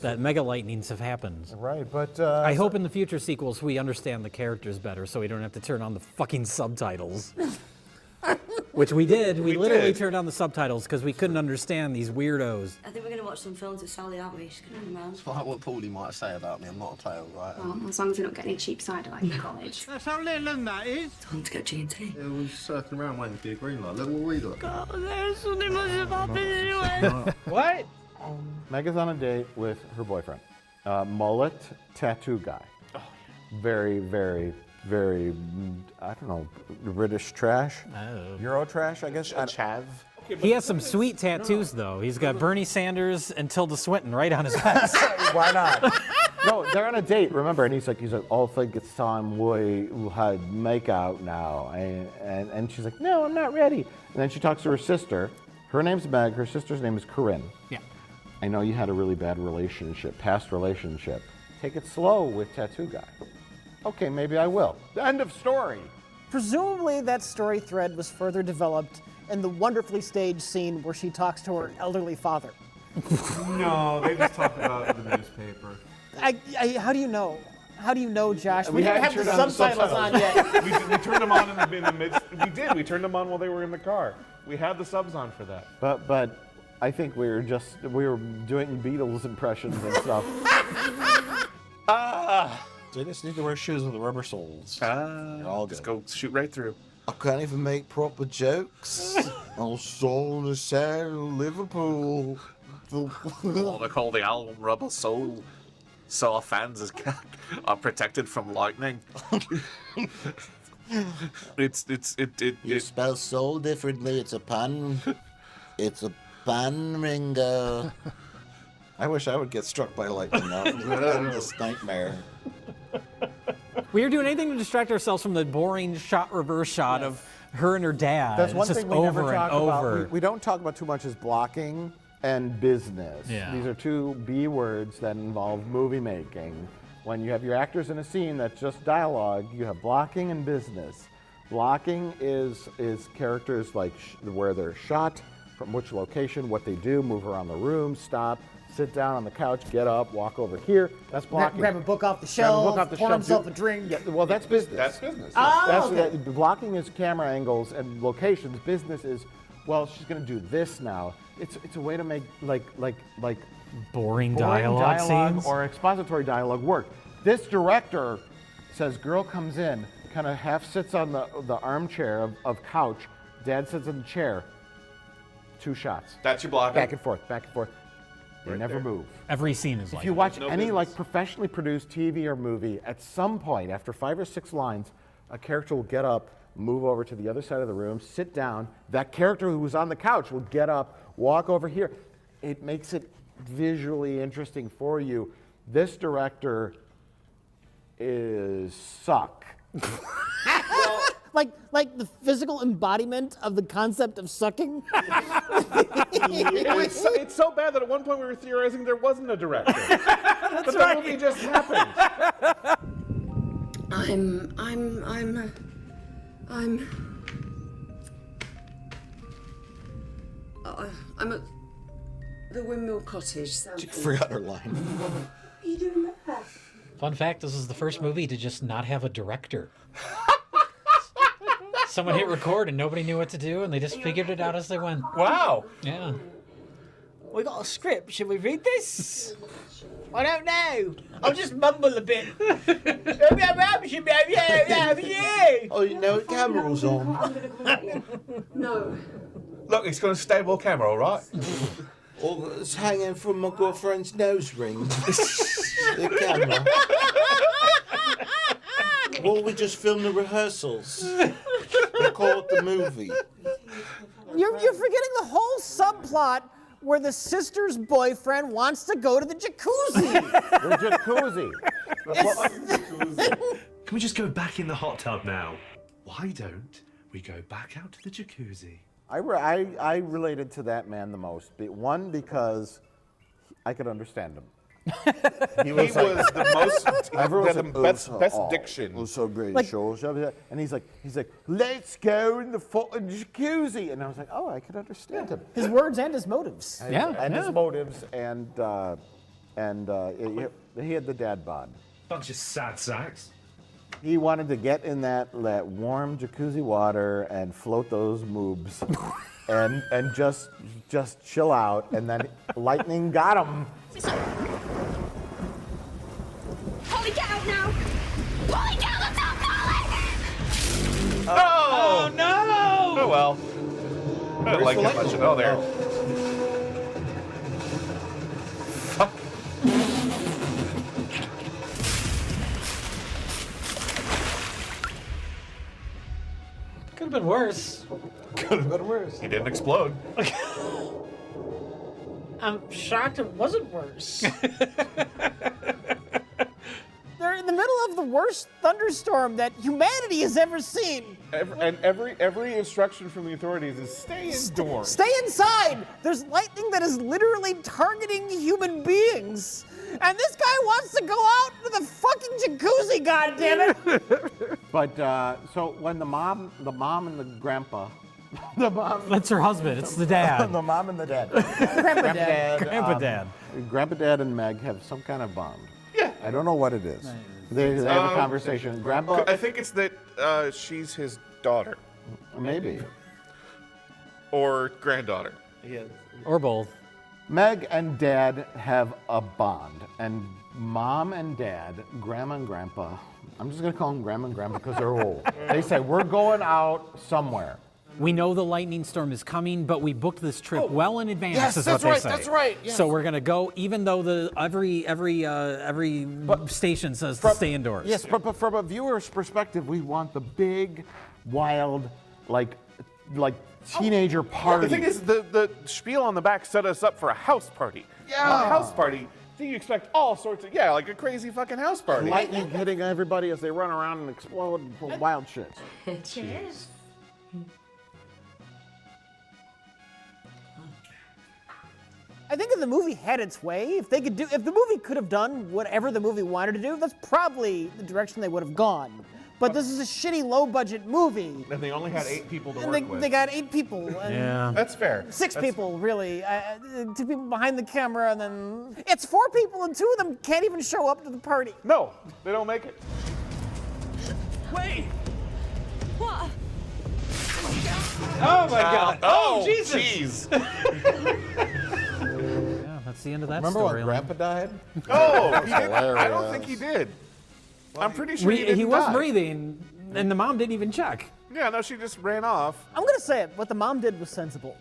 that Mega Lightnings have happened. Right, but I hope in the future sequels we understand the characters better, so we don't have to turn on the fucking subtitles. Which we did. We literally turned on the subtitles because we couldn't understand these weirdos. I think we're going to watch some films with Sally, aren't we? She's going to come around. It's like what Paulie might say about me. I'm not a tail, right? Well, as long as you're not getting any cheap cider like in college. That's how little that is. Time to get G&T. Yeah, we're circling around waiting for your green light. Look what we look. Oh, there's something must have happened anyway. What? Meg is on a date with her boyfriend, mullet tattoo guy. Oh, very, very, very, I don't know, British trash, Euro trash, I guess. Chav. He has some sweet tattoos, though. He's got Bernie Sanders and Tilda Swinton right on his vest. Why not? No, they're on a date, remember? And he's like, oh, I think it's time we had make out now. And she's like, no, I'm not ready. And then she talks to her sister. Her name's Meg. Her sister's name is Corinne. Yeah. I know you had a really bad relationship, past relationship. Take it slow with tattoo guy. Okay, maybe I will. End of story. Presumably that story thread was further developed in the wonderfully staged scene where she talks to her elderly father. No, they just talked about it in the newspaper. How do you know? How do you know, Josh? We hadn't didn't have the turned on subtitles on yet. we turned them on in the midst. We did. We turned them on while they were in the car. We had the subs on for that. But I think we were doing Beatles impressions and stuff. They just need to wear shoes with rubber soles. They're all just good. go shoot right through. I can't even make proper jokes. I'm so on the side of Liverpool. Oh, they call the album Rubber Soul. So our fans are protected from lightning. You spell soul differently. It's a pan. It's a pan, Ringo. I wish I would get struck by lightning now. This nightmare. We are doing anything to distract ourselves from the boring reverse shot of her and her dad. That's one It's thing just we never over talk and about. over. We don't talk about too much is blocking and business. Yeah. These are two B words that involve movie making. When you have your actors in a scene that's just dialogue, you have blocking and business. Blocking is characters like where they're shot, from which location, what they do, move around the room, stop, sit down on the couch, get up, walk over here. That's blocking. Grab a book off the Grab a shelf, book off the pour shelf. himself a drink. Yeah, well, that's business. That's business. Oh, okay. Blocking is camera angles and locations. Business is, well, she's going to do this now. It's a way to make like boring dialogue scenes or expository dialogue work. This director says girl comes in, kind of half sits on the armchair of couch. Dad sits in the chair. 2 shots. That's your blocking. Back and forth, back and forth. They Right never there. move. Every scene is like If you that. watch No any business. like professionally produced TV or movie, at some point after 5 or 6 lines, a character will get up, move over to the other side of the room, sit down. That character who was on the couch will get up, walk over here. It makes it visually interesting for you. This director is suck. Like the physical embodiment of the concept of sucking. It's so bad that at one point we were theorizing there wasn't a director. But the movie just happened. I'm at the Windmill Cottage. She forgot her line. What are you doing there? Fun fact, this is the first movie to just not have a director. Someone hit record and nobody knew what to do, and they just figured it out as they went. Wow. Yeah. We got a script. Should we read this? I don't know. I'll just mumble a bit. Oh, you know, camera's on. No. Look, it's got a stable camera, all right? Oh, it's hanging from my girlfriend's nose ring. The camera. Well, we just filmed the rehearsals. Record the movie. You're forgetting the whole subplot where the sister's boyfriend wants to go to the jacuzzi. The jacuzzi. Can we just go back in the hot tub now? Why don't we go back out to the jacuzzi? I related to that man the most. One, because I could understand him. He was the most, Everyone's the like, best diction. Was so great. Like- And he's like, let's go in the fucking jacuzzi. And I was like, oh, I could understand him. His words and his motives. And his motives, and he had the dad bod. Bunch of sad sacks. He wanted to get in that warm jacuzzi water and float those moobs, and just chill out. And then lightning got him. Polly, get out now! Polly, get out now, Polly! Oh no! Oh well. I don't like that much. Oh, there. Could have been worse. Could have been worse. He didn't explode. I'm shocked it wasn't worse. They're in the middle of the worst thunderstorm that humanity has ever seen. Every instruction from the authorities is stay indoors. Stay inside. There's lightning that is literally targeting human beings. And this guy wants to go out to the fucking jacuzzi, goddammit. But so when the mom and the grandpa, That's her husband. It's the dad. the mom and the dad, Grandpa dad. Grandpa dad. and Meg have some kind of bond. Yeah. I don't know what it is. They have a conversation. Grandpa, I think it's that she's his daughter. Maybe. Or granddaughter. Or both. Meg and Dad have a bond, and Mom and Dad, Grandma and Grandpa, I'm just gonna call them Grandma and Grandpa because they're old. They say, we're going out somewhere. We know the lightning storm is coming, but we booked this trip well in advance. Yes, is that's what they right, say. that's right, yes. So we're gonna go, even though every station says to stay indoors. Yes, but from a viewer's perspective, we want the big, wild, like teenager party. The thing is, the spiel on the back set us up for a house party. Yeah. A house party. So you expect all sorts of, like a crazy fucking house party. Lightning hitting everybody as they run around and explode and pull wild shit. Cheers. I think if the movie had its way, if the movie could have done whatever the movie wanted to do, that's probably the direction they would have gone. But this is a shitty low-budget movie. And they only had 8 people to And work with. they got 8 people. And Yeah. That's fair. 6 people, really. 2 people behind the camera, and then it's 4 people, and 2 of them can't even show up to the party. No, they don't make it. Wait! What? Oh my God! Oh, Jesus! jeez. Yeah, that's the end of that Remember story. when Grandpa died? Oh, he didn't. hilarious. I don't think he did. I'm pretty sure he didn't He was die. breathing, and the mom didn't even check. Yeah, no, she just ran off. I'm gonna say it. What the mom did was sensible.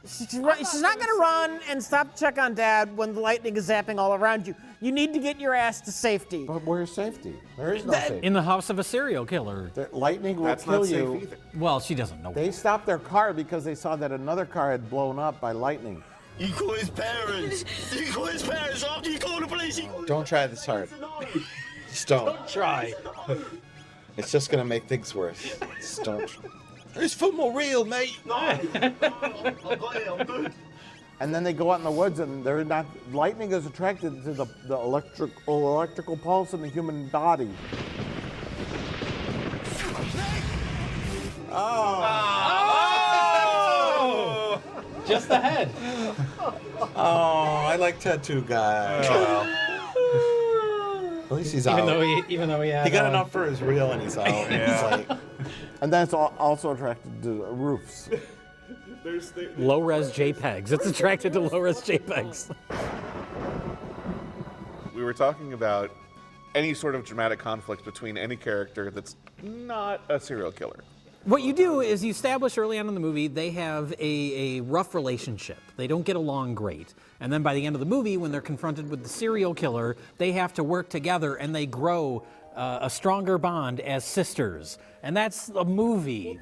She's not gonna run and stop to check on Dad when the lightning is zapping all around you. You need to get your ass to safety. But where's safety? There is no safety. In the house of a serial killer. The lightning will That's kill not safe you. either. Well, she doesn't know. They stopped their car because they saw that another car had blown up by lightning. He called his parents. He called his parents after he called the police. Don't try this hard. Just don't. Don't try. It's just gonna make things worse. Just don't. It's far more real, mate. No. And then they go out in the woods, and they're not. Lightning is attracted to the electrical pulse in the human body. Oh! Just the head. Oh, I like Tattoo Guy. At least he's out. Even though he had. He got enough for his reel, and he's out. He's like, And then it's also attracted to roofs. Low-res JPEGs. It's attracted to low-res JPEGs. We were talking about any sort of dramatic conflict between any character that's not a serial killer. What you do is you establish early on in the movie they have a rough relationship. They don't get along great. And then by the end of the movie, when they're confronted with the serial killer, they have to work together and they grow a stronger bond as sisters. And that's a movie.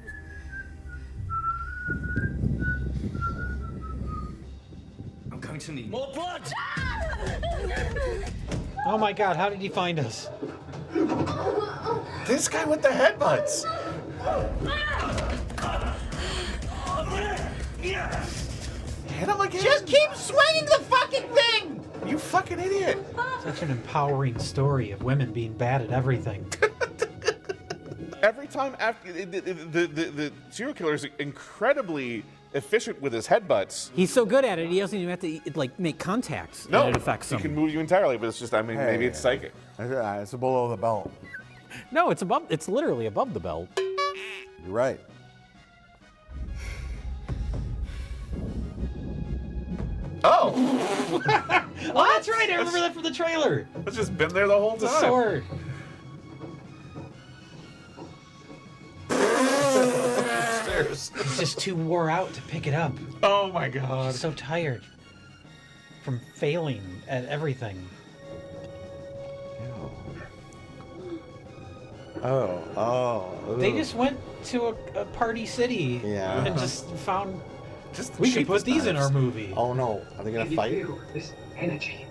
I'm going to need More blood. Oh my God, how did he find us? This guy with the headbutts. Hit him again. Just keep swinging the fucking thing! You fucking idiot. Such an empowering story of women being bad at everything. Every time after the serial killer is incredibly efficient with his headbutts. He's so good at it, he doesn't even have to make contacts. No, and it affects he him. can move you entirely, but it's just, maybe it's psychic. It's below the belt. No, it's above. It's literally above the belt. You're right. Oh! Oh, that's right. I remember that from the trailer. It's just been there the whole The time. sword. He's just too wore out to pick it up. Oh my God. He's so tired from failing at everything. They just went to a party city and just found. We should put these in our movie. Oh no, are they gonna fight? This energy.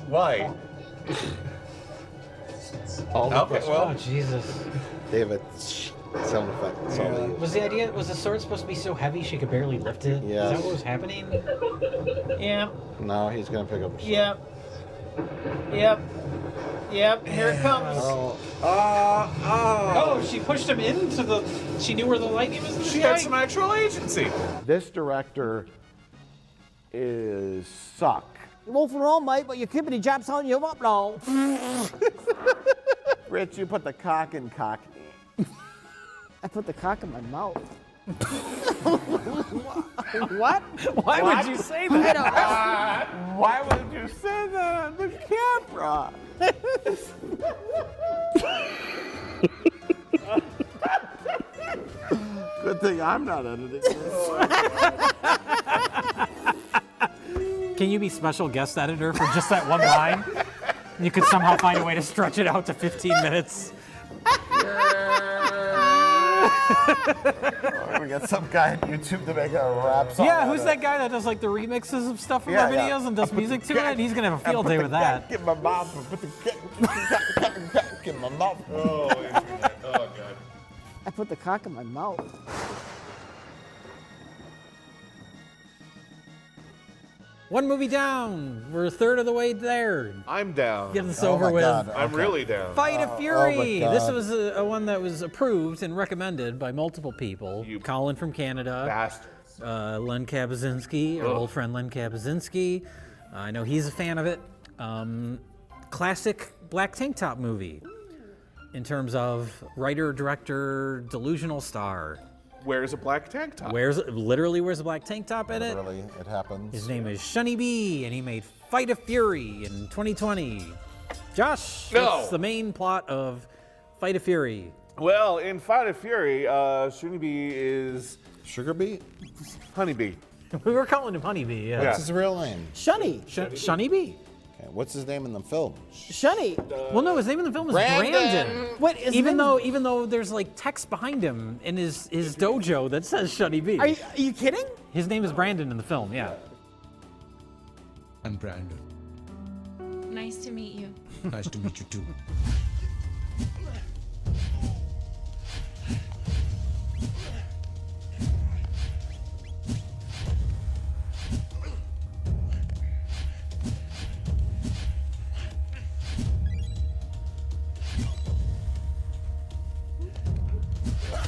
Why? Okay, Oh Jesus! they have a sound effect. That's all they use. Was the idea? Was the sword supposed to be so heavy she could barely lift it? Yes. Is that what was happening? Yeah. Now he's gonna pick up. Yep. Yep. Yep. Here it comes. Oh, she pushed him into the. She knew where the lightning was. She had some actual agency. This director is suck. Well, for all, mate, but your company job's on you up now. Rich, you put the cock in cock. I put the cock in my mouth. What? Why would you say that? Why would you say that on the camera? Good thing I'm not editing this. Can you be special guest editor for just that one line? You could somehow find a way to stretch it out to 15 minutes. We got some guy on YouTube to make a rap song. Yeah, who's that guy that does like the remixes of stuff from our videos and does music to it? He's gonna have a field day with that. Get my mouth. Put the cock in my mouth. Oh, internet. Oh, God. I put the cock in my mouth. One movie down. We're a third of the way there. I'm down. Get this over with. I'm really down. Fight of Fury. my This God. was a one that was approved and recommended by multiple people. Colin from Canada. Bastards. Len Kabazinski, our old friend Len Kabazinski. I know he's a fan of it. Classic black tank top movie in terms of writer, director, delusional star. Wears a black tank top. Literally wears a black tank top in it. Literally, it happens. His name is Shunny B, and he made Fight of Fury in 2020. Josh, what's the main plot of Fight of Fury? Well, in Fight of Fury, Shunibee is... Sugar Bee? Honeybee. We were calling him Honeybee, yeah. What's his real name? Shunny. Shunny B. Okay, what's his name in the film? Shunny. Well, no, his name in the film is Brandon. What is even though there's like text behind him in his dojo that says Shunny B. Are you kidding? His name is Brandon in the film, yeah. I'm Brandon. Nice to meet you. Nice to meet you too.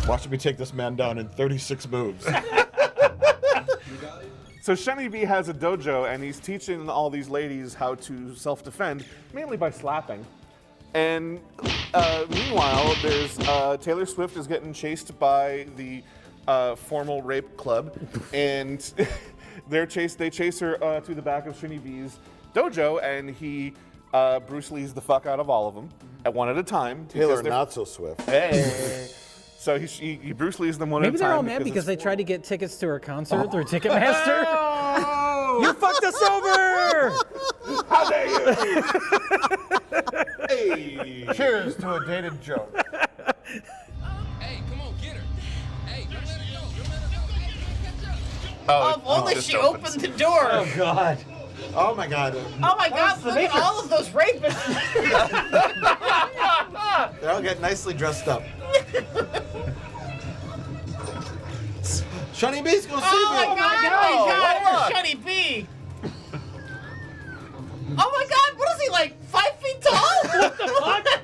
Watch me take this man down in 36 moves. So Shunny B has a dojo, and he's teaching all these ladies how to self-defend, mainly by slapping. And meanwhile, there's Taylor Swift is getting chased by the formal rape club, and they chase her to the back of Shunny B's dojo, and he Bruce Lee's the fuck out of all of them, at one at a time. Taylor not so swift. Hey. So he Bruce Lee's them one Maybe at a time. they're all mad because they tried to get tickets to her concert through Ticketmaster. You fucked us over! How dare you! Hey. Cheers to a dated joke. Hey, come on, get her. Hey, don't let her go. Oh, If only she opened the door. Oh, God. Oh, my God. Oh my God, look at all of those rapists. They all get nicely dressed up. Shunny B's gonna save you. Oh my God, Shunny B. Oh my God, what is he, like 5 feet tall? What the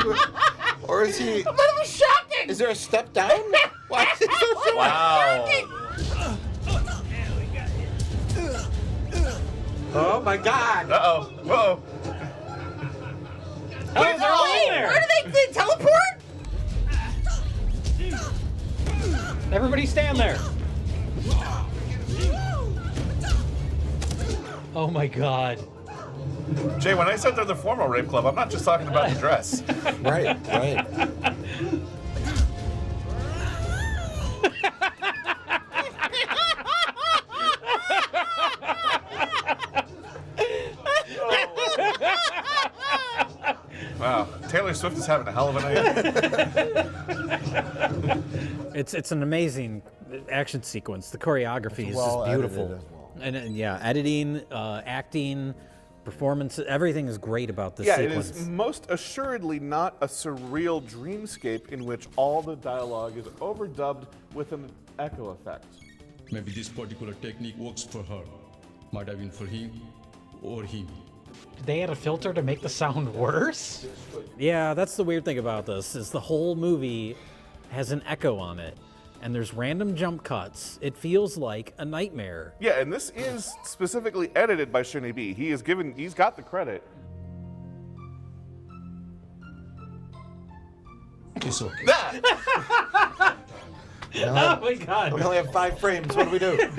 fuck? Or is he... That was shocking. Is there a step down? What? Wow. Oh my God. Uh-oh. Whoa. Where do they teleport? Everybody stand there. Oh my God. Jay, when I said they're the formal rape club, I'm not just talking about the dress. Right. Wow. Taylor Swift is having a hell of a night. It's an amazing action sequence. The choreography is well just beautiful. edited as well. And yeah, editing, acting, performance, everything is great about this Yeah, sequence. it is most assuredly not a surreal dreamscape in which all the dialogue is overdubbed with an echo effect. Maybe this particular technique works for her. Might have been for him or him. Did they add a filter to make the sound worse? Yeah, that's the weird thing about this, is the whole movie has an echo on it. And there's random jump cuts. It feels like a nightmare. Yeah, and this is specifically edited by Shunny B. He's got the credit. It's okay. Oh my God. We only have 5 frames. What do we do?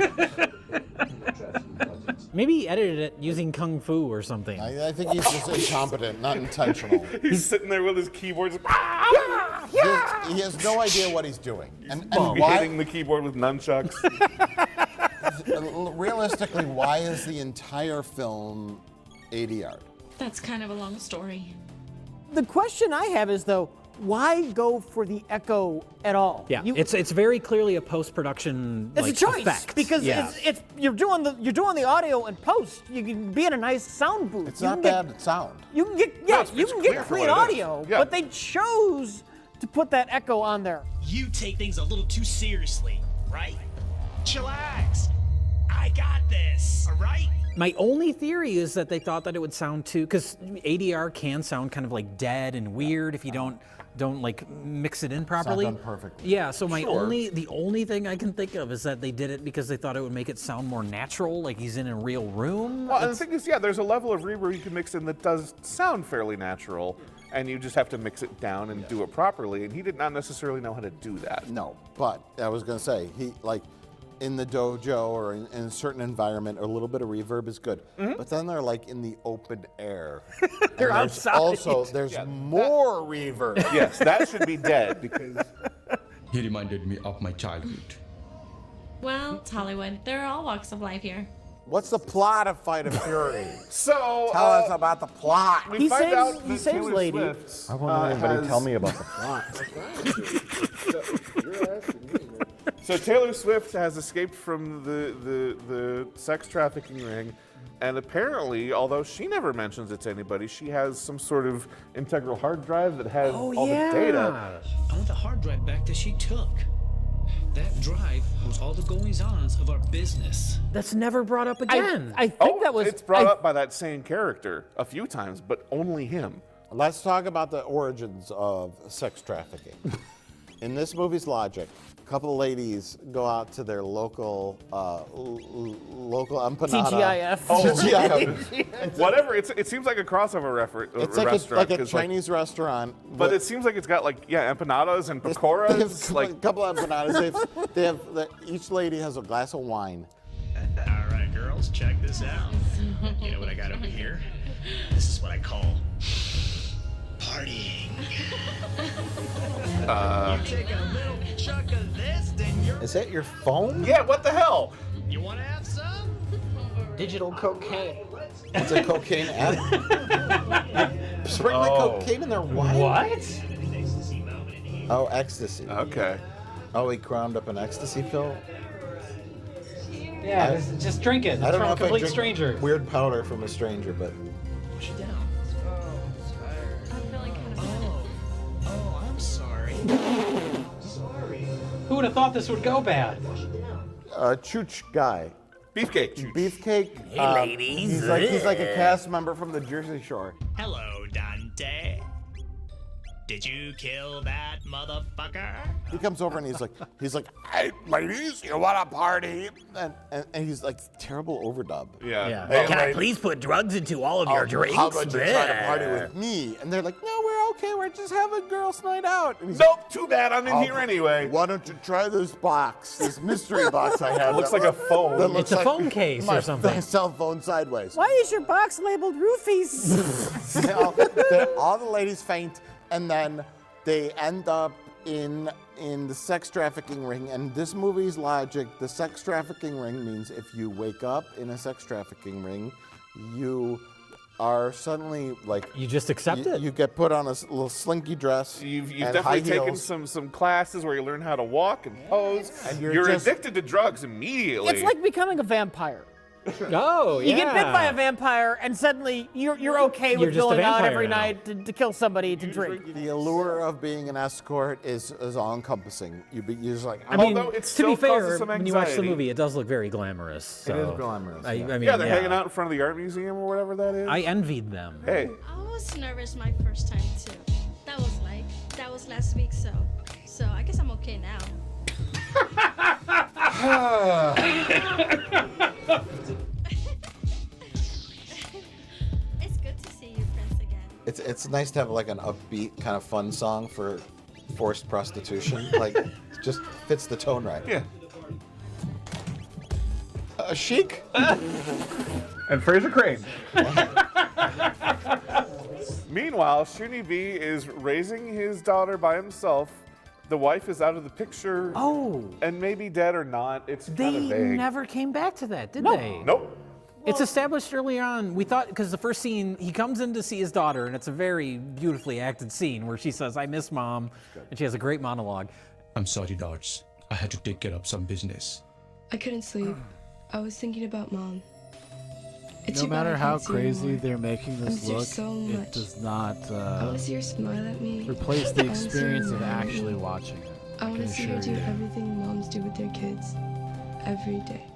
Maybe he edited it using Kung Fu or something. I think he's just incompetent, not intentional. He's sitting there with his keyboards. He has no idea what he's doing. And hitting the keyboard with nunchucks. Realistically, why is the entire film ADR? That's kind of a long story. The question I have is, though, why go for the echo at all? Yeah, it's very clearly a post-production It's like, a choice effect. because Yeah. it's you're doing the audio and post. You can be in a nice sound booth. It's not bad sound. You can get you can get clean audio, but they chose to put that echo on there. You take things a little too seriously, right? Chillax. I got this, all right? My only theory is that they thought that it would sound too, because ADR can sound kind of like dead and weird if you don't like mix it in properly. It's not done perfectly. Yeah, so the Sure. only thing I can think of is that they did it because they thought it would make it sound more natural, like he's in a real room. Well, and the thing is, there's a level of reverb you can mix in that does sound fairly natural, and you just have to mix it down and do it properly. And he did not necessarily know how to do that. No, but I was going to say, he like in the dojo or in a certain environment, a little bit of reverb is good. But then they're like in the open air. They're And outside. Also, there's more reverb. Yes, that should be dead because He reminded me of my childhood. Well, it's Hollywood. There are all walks of life here. What's the plot of Fight of Fury? So Tell us about the plot. we find out that Taylor lady. Swift. I won't let anybody has- tell me about the plot. So Taylor Swift has escaped from the sex trafficking ring, and apparently, although she never mentions it to anybody, she has some sort of integral hard drive that has all the data. I want the hard drive back that she took. That drive was all the goings-ons of our business. That's never brought up again. I think that was It's brought up by that same character a few times, but only him. Let's talk about the origins of sex trafficking. In this movie's logic, a couple of ladies go out to their local local empanada. TGIF. TGIF. Whatever. It seems like a crossover It's like restaurant. a 'cause, Chinese restaurant. But it seems like it's got empanadas and pakoras. They have a couple of empanadas. Each lady has a glass of wine. All right, girls, check this out. You know what I got over here? This is what I call partying. You take a little chunk of this, then you're... Is that your phone? Yeah, what the hell? You want to have some? digital cocaine. It's a cocaine app. Sprinkling cocaine in their wine? What? Oh, ecstasy. Okay. Oh, he ground up an ecstasy pill? Yeah, just drink it. It's I don't from know a if I complete drink stranger. weird powder from a stranger, but Push it down. Oh, I'm sorry. Sorry. Who would have thought this would go bad? Chooch guy. Beefcake. Chooch. Beefcake. Hey, ladies. He's like a cast member from the Jersey Shore. Hello, Dante. Did you kill that motherfucker? He comes over and he's like, hey, ladies, you want to party? And he's like, terrible overdub. Yeah. Hey, Can I ladies, please put drugs into all of your drinks? how about you try to party Bleh. with me? And they're like, no, we're okay. We're just having girls' night out. And he's Nope, too bad. I'm in like, here anyway. Why don't you try this box, this mystery box I have? Looks that like a phone. that looks It's a like phone case my or something. cell phone sideways. Why is your box labeled roofies? all the ladies faint, and then they end up in the sex trafficking ring. And this movie's logic, the sex trafficking ring means if you wake up in a sex trafficking ring, you are suddenly like You just accept it. you get put on a little slinky dress. You've and definitely high taken heels. some classes where you learn how to walk and pose. And you're just- addicted to drugs immediately. It's like becoming a vampire. Oh, yeah. You get bit by a vampire, and suddenly you're okay You're with just a going out vampire every now. night to kill somebody to drink. The allure of being an escort is all-encompassing. You're just like, I mean, Although it to still be fair, causes some when you watch the anxiety. movie, it does look very glamorous. So. It is glamorous, I yeah. mean, yeah, they're hanging out in front of the art museum or whatever that is. I envied them. Hey. I was nervous my first time too. That was last week, so I guess I'm okay now. It's good to see you, Prince, again. it's nice to have like an upbeat kind of fun song for forced prostitution. Like, just fits the tone right. Yeah. Chic. And Fraser Crane. Meanwhile, Shuni B is raising his daughter by himself. The wife is out of the picture. Oh. And maybe dead or not. It's kind They of vague. never came back to that, did Nope. they? Nope. It's established early on. We thought, because the first scene, he comes in to see his daughter, and it's a very beautifully acted scene where she says, "I miss Mom," and she has a great monologue. I'm sorry, Darts. I had to take care of some business. I couldn't sleep. I was thinking about Mom. It's No too bad matter I how can't see her crazy more. they're making I this miss her look, so it much. does not I want to see her smile at me. replace the I wanna see her experience of marry actually me. watching it. I want to see her do everything moms do with their kids. Every day.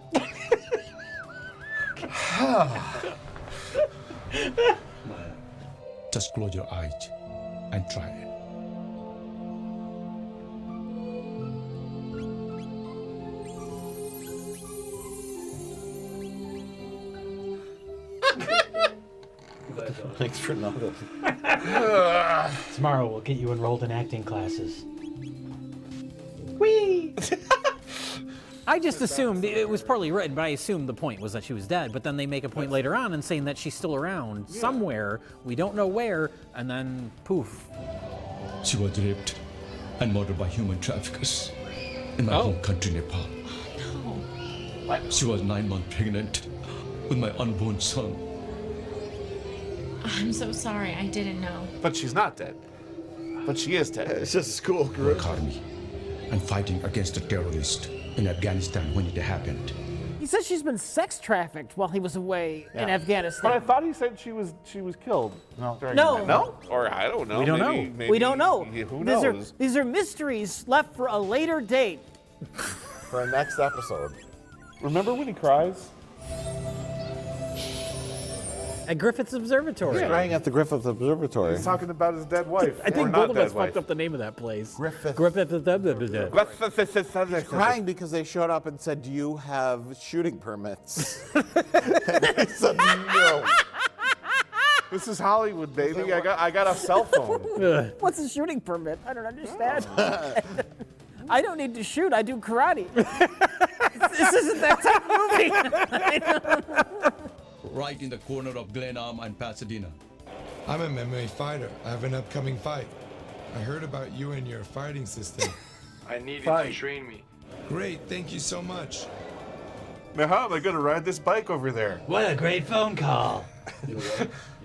Just close your eyes and try it. Thanks for nothing. Tomorrow we'll get you enrolled in acting classes. Whee! I just assumed it was partly written, but I assumed the point was that she was dead. But then they make a point later on and saying that she's still around somewhere. We don't know where, and then poof. She was raped and murdered by human traffickers in my home country, Nepal. She was 9 months pregnant with my unborn son. I'm so sorry, I didn't know. But she's not dead. But she is dead. It's just school group. Work army and fighting against the terrorists in Afghanistan when it happened. He says she's been sex trafficked while he was away in Afghanistan. But I thought he said she was killed. No. No? Or I don't know. We don't Maybe- know. maybe- We don't know. Who These knows? These are mysteries left for a later date. For our next episode. Remember when he cries? At Griffith's Observatory. He's crying at the Griffith Observatory. He's talking about his dead wife. I think or both not of us dead wife. fucked up the name of that place. Griffith. Griffith. He's crying because they showed up and said, "Do you have shooting permits?" And he said, "No." This is Hollywood, baby. I got a cell phone. What's a shooting permit? I don't understand. I don't need to shoot. I do karate. This isn't that type of movie. Right in the corner of Glenarm and Pasadena. I'm a MMA fighter. I have an upcoming fight. I heard about you and your fighting system. I need you to train me. Great, thank you so much. Now, how am I going to ride this bike over there? What a great phone call.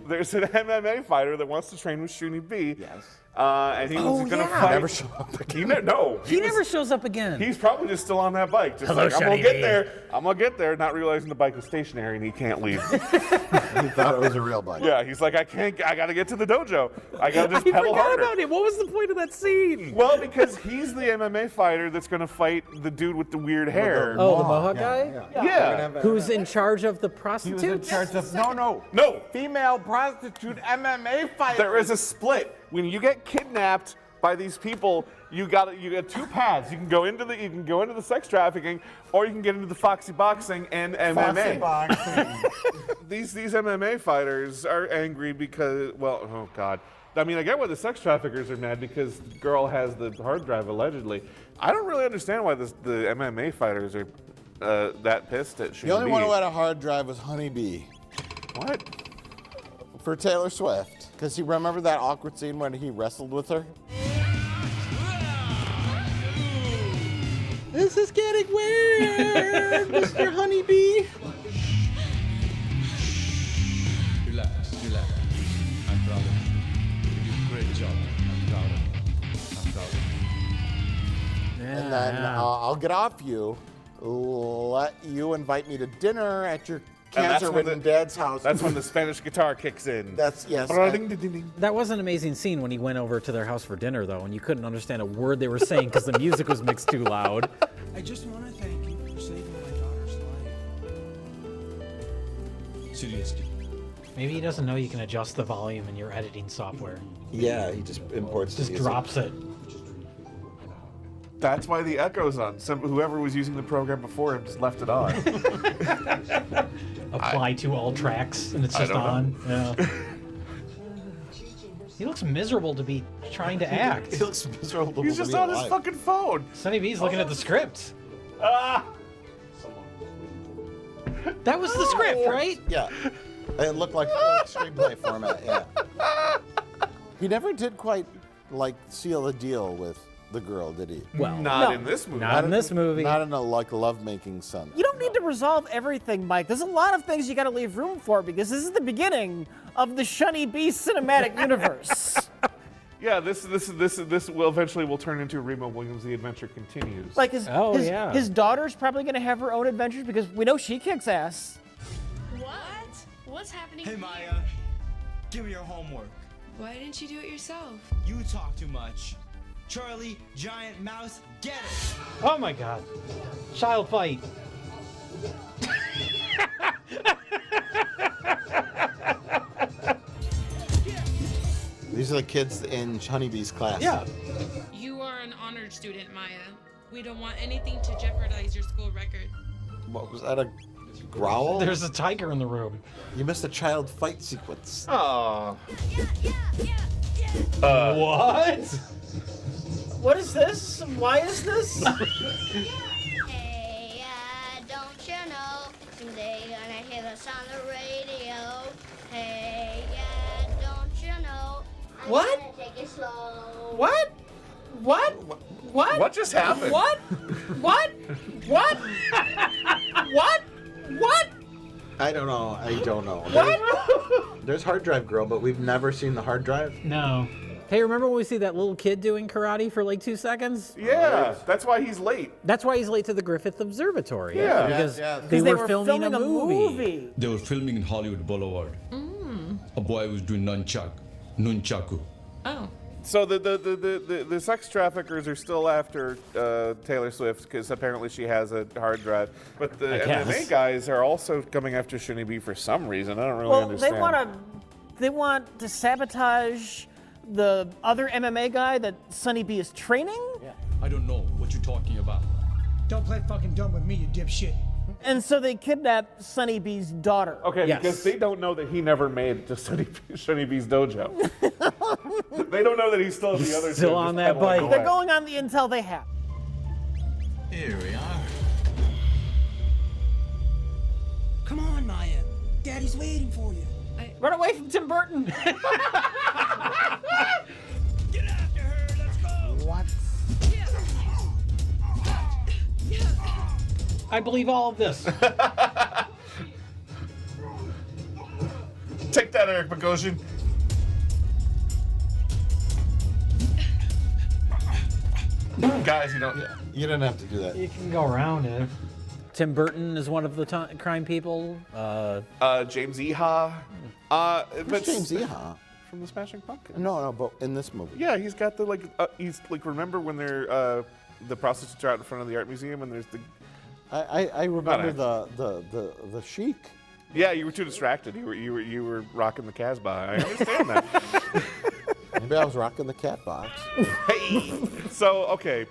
There's an MMA fighter that wants to train with Shuni B. Yes. And he was going to fight. Never show up again. No. He never shows up again. He's probably just still on that bike. Just Hello, like, I'm going Shani to get B. there. I'm going to get there, not realizing the bike is stationary and he can't leave. He thought it was a real bike. Yeah, he's like, I got to get to the dojo. I got to just pedal forgot harder. about it. What was the point of that scene? Well, because he's the MMA fighter that's going to fight the dude with the weird hair. Oh, the Mohawk guy? Yeah. Who's in charge of the prostitutes? He was in charge of no. Female prostitute MMA fighter. There is a split. When you get kidnapped by these people, you got two paths. You can go into the sex trafficking, or you can get into the foxy boxing and MMA. These MMA fighters are angry because, well, oh god. I mean, I get why the sex traffickers are mad because the girl has the hard drive allegedly. I don't really understand why the MMA fighters are that pissed at Shuni The only B. one who had a hard drive was Honeybee. What? For Taylor Swift. Because you remember that awkward scene when he wrestled with her? This is getting weird, Mr. Honeybee. Relax. I'm proud of you. You did a great job. I'm proud of you. And then I'll get off you, let you invite me to dinner at your cancer-ridden dad's house. That's when the Spanish guitar kicks in. That's, yes. That was an amazing scene when he went over to their house for dinner, though, and you couldn't understand a word they were saying because the music was mixed too loud. I just want to thank you for saving my daughter's life. Seriously. Maybe he doesn't know you can adjust the volume in your editing software. Yeah, he just imports Just the music. drops it. That's why the echo's on. Whoever was using the program before him just left it on. Apply to all tracks, and it's I just don't on. know. Yeah. He looks miserable to be trying to act. He looks miserable. He's just on his fucking phone. Sonny B's looking at the script. Ah! That was the script, right? Yeah. It looked like screenplay format, yeah. He never did quite, like, seal the deal with the girl, did he? Well, not in this movie. Not in this movie. Not in a, like, love-making sense. You don't need to resolve everything, Mike. There's a lot of things you got to leave room for because this is the beginning of the Shunny B cinematic universe. Yeah, this will eventually turn into Remo Williams' The Adventure Continues. Like his daughter's probably going to have her own adventures because we know she kicks ass. What? What's happening Hey, here? Maya, give me your homework. Why didn't you do it yourself? You talk too much. Charlie, giant mouse, get it! Oh my god. Child fight. These are the kids in Honeybee's class. Yeah. You are an honored student, Maya. We don't want anything to jeopardize your school record. What was that, a growl? There's a tiger in the room. You missed a child fight sequence. Aww. What? What is this? Why is this? Hey, don't you know? Someday gonna hear this on the radio. Hey, don't you know? I'm What? gonna take it slow. What? What? What? What just happened? What? What? What? What? What? I don't know. What? There's Hard Drive Girl, but we've never seen the hard drive. No. Hey, remember when we see that little kid doing karate for like 2 seconds? Yeah, that's why he's late. That's why he's late to the Griffith Observatory. Yeah. Because Yeah. they were filming a movie. They were filming in Hollywood Boulevard. A boy was doing nunchaku. Oh. So the sex traffickers are still after Taylor Swift because apparently she has a hard drive. But the MMA guys are also coming after Shunny B for some reason. I don't really understand. They want to sabotage the other MMA guy that Sonny B is training. Yeah. I don't know what you're talking about. Don't play fucking dumb with me, you dipshit. And so they kidnap Sonny B's daughter. Okay, because they don't know that he never made it to Shunny B's dojo. They don't know that he's still at the other Still gym, on just that pedaling bike. away. They're going on the intel they have. Here we are. Come on, Maya. Daddy's waiting for you. Run away from Tim Burton. Get after her, let's go! What? I believe all of this. Take that, Eric Bogosian. Guys, you didn't have to do that. You can go around it. Tim Burton is one of the crime people. James Eha. Who's James Eha? From the Smashing Pumpkins. No, but in this movie. Yeah, he's got the he's like, remember when they're the prostitutes are out in front of the art museum and there's the. I remember the Sheik. Yeah, you were too distracted. You were rocking the Casbah. I understand that. Maybe I was rocking the cat box. Hey. So okay.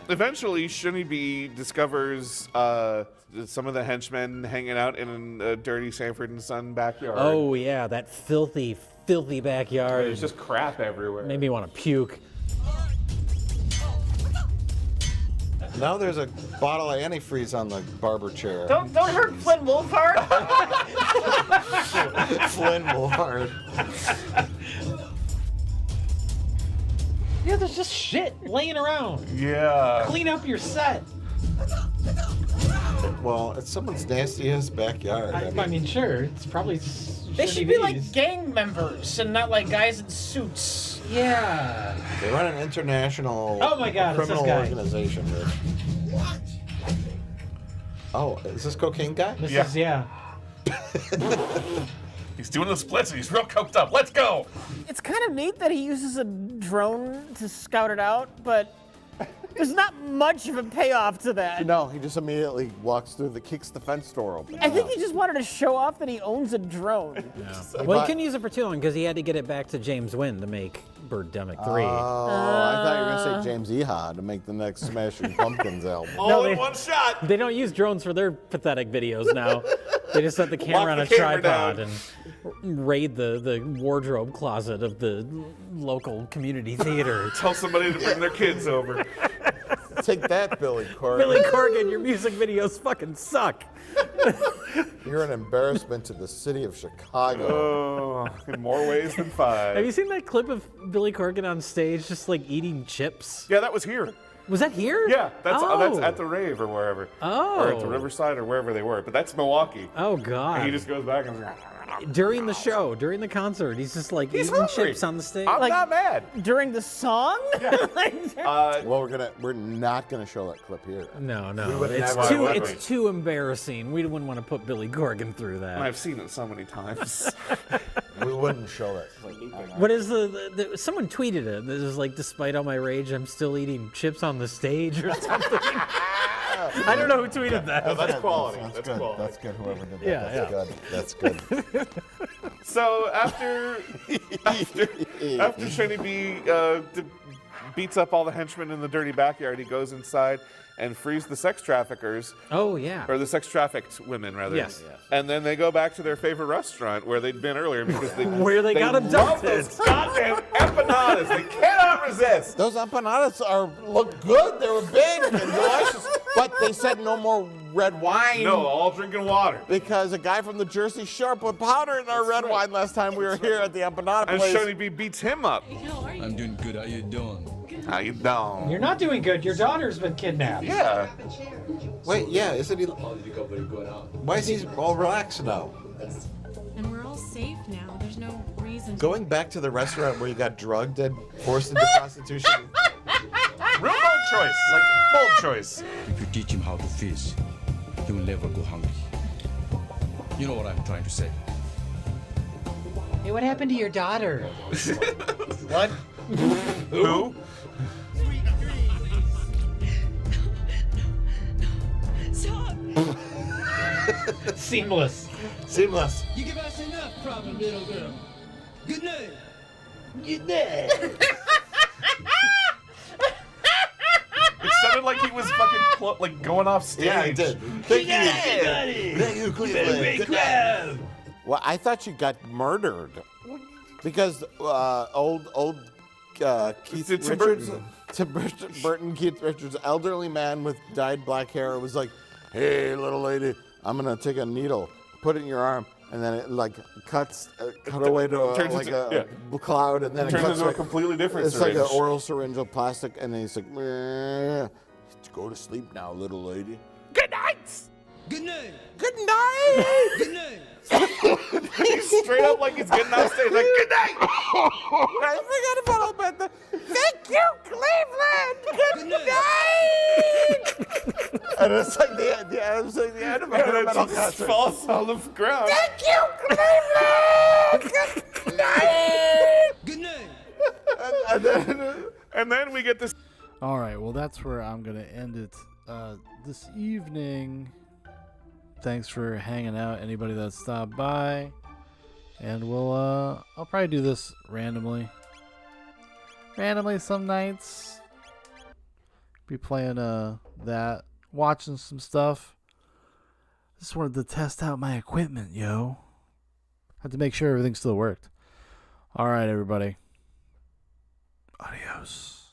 Eventually, Shunny B discovers some of the henchmen hanging out in a dirty Sanford & Son backyard. Oh yeah, that filthy, filthy backyard. There's just crap everywhere. Made me want to puke. Now there's a bottle of antifreeze on the barber chair. Don't hurt Flynn Wolfhard. Flynn Wolfhard. Yeah, there's just shit laying around. Yeah. Clean up your set. Well, it's someone's nastiest backyard. I mean, sure, it's probably. They should be like gang members and not like guys in suits. Yeah. They run an international Oh my God, it's this criminal guy. organization. Oh, is this cocaine guy? This is, yeah. He's doing the splits and he's real coked up. Let's go. It's kind of neat that he uses a drone to scout it out, but there's not much of a payoff to that. No, he just immediately walks through kicks the fence door open. I think he just wanted to show off that he owns a drone. Well, he couldn't use it for too long because he had to get it back to James Wynn to make Birdemic 3. Oh, I thought you were going to say James Eha to make the next Smashing Pumpkins album. All in one shot. They don't use drones for their pathetic videos now. They just set the camera on a Lock the camera tripod down. and raid the wardrobe closet of the local community theater. Tell somebody to bring their kids over. Take that, Billy Corgan. Billy Corgan, your music videos fucking suck. You're an embarrassment to the city of Chicago. Oh, in more ways than 5. Have you seen that clip of Billy Corgan on stage just like eating chips? Yeah, that was here. Was that here? Yeah, that's Oh. at the rave or wherever. Oh. Or at the Riverside or wherever they were. But that's Milwaukee. Oh, God. And he just goes back and During the show, during the concert, he's just like eating hungry. chips on the stage. I'm not mad. During the song? Well, we're not gonna show that clip here. No, We no. would It's never. it's too embarrassing. We wouldn't want to put Billy Corgan through that. I've seen it so many times. We wouldn't show that. What is someone tweeted it. This is like, despite all my rage, I'm still eating chips on the stage or something. I don't know who tweeted that. Oh, that's quality. That's That's good. quality. That's good. Whoever did that. Yeah, That's good. That's good. So after Shiny B beats up all the henchmen in the dirty backyard, he goes inside and frees the sex traffickers. Oh, yeah. Or the sex trafficked women, rather. Yes. And then they go back to their favorite restaurant where they'd been earlier because Where they got love abducted. those goddamn empanadas. They cannot resist. Those empanadas look good. They were big and delicious, but they said no more red wine. No, all drinking water. Because a guy from the Jersey Shore put powder in our red wine last time we were here at the empanada And place. Shiny B beats him up. I'm doing good. How you doing? How you doing? You're not doing good. Your daughter's been kidnapped. Yeah. Wait, yeah, isn't he? Why is he all relaxed now? And we're all safe now. There's no reason. Going back to the restaurant where you got drugged and forced into prostitution. Real bold choice. Like, bold choice. If you teach him how to fish, he will never go hungry. You know what I'm trying to say. Hey, what happened to your daughter? What? Who? Stop. Seamless. Seamless. You give us enough problem, little girl. Good night. Good night. It sounded like he was fucking like going off stage. Yeah, it did. Thank you. Thank you, Cleveland. Good night. Well, I thought she got murdered because old Keith Tim Richards, Burton. Keith Richards, elderly man with dyed black hair, was like, "Hey, little lady, I'm gonna take a needle, put it in your arm." And then it like cut away to Turns like into- a cloud, and then it Turns cuts into a like- completely different It's like syringe. an oral syringe of plastic, and then he's like, "Meh, "Go to sleep now, little lady." Good night. Good night. Good night. Good night. He's straight up like he's getting off stage, like, good night. I forgot about all that. Thank you, Cleveland. Good night. And it's like the end of a And then metal she just concert. falls on the ground. Thank you, Cleveland. Good night. Good night. And then we get this. All right, well, that's where I'm going to end it this evening. Thanks for hanging out, anybody that stopped by. And I'll probably do this randomly. Randomly some nights. Be playing that, watching some stuff. Just wanted to test out my equipment, yo. Had to make sure everything still worked. All right, everybody. Adios.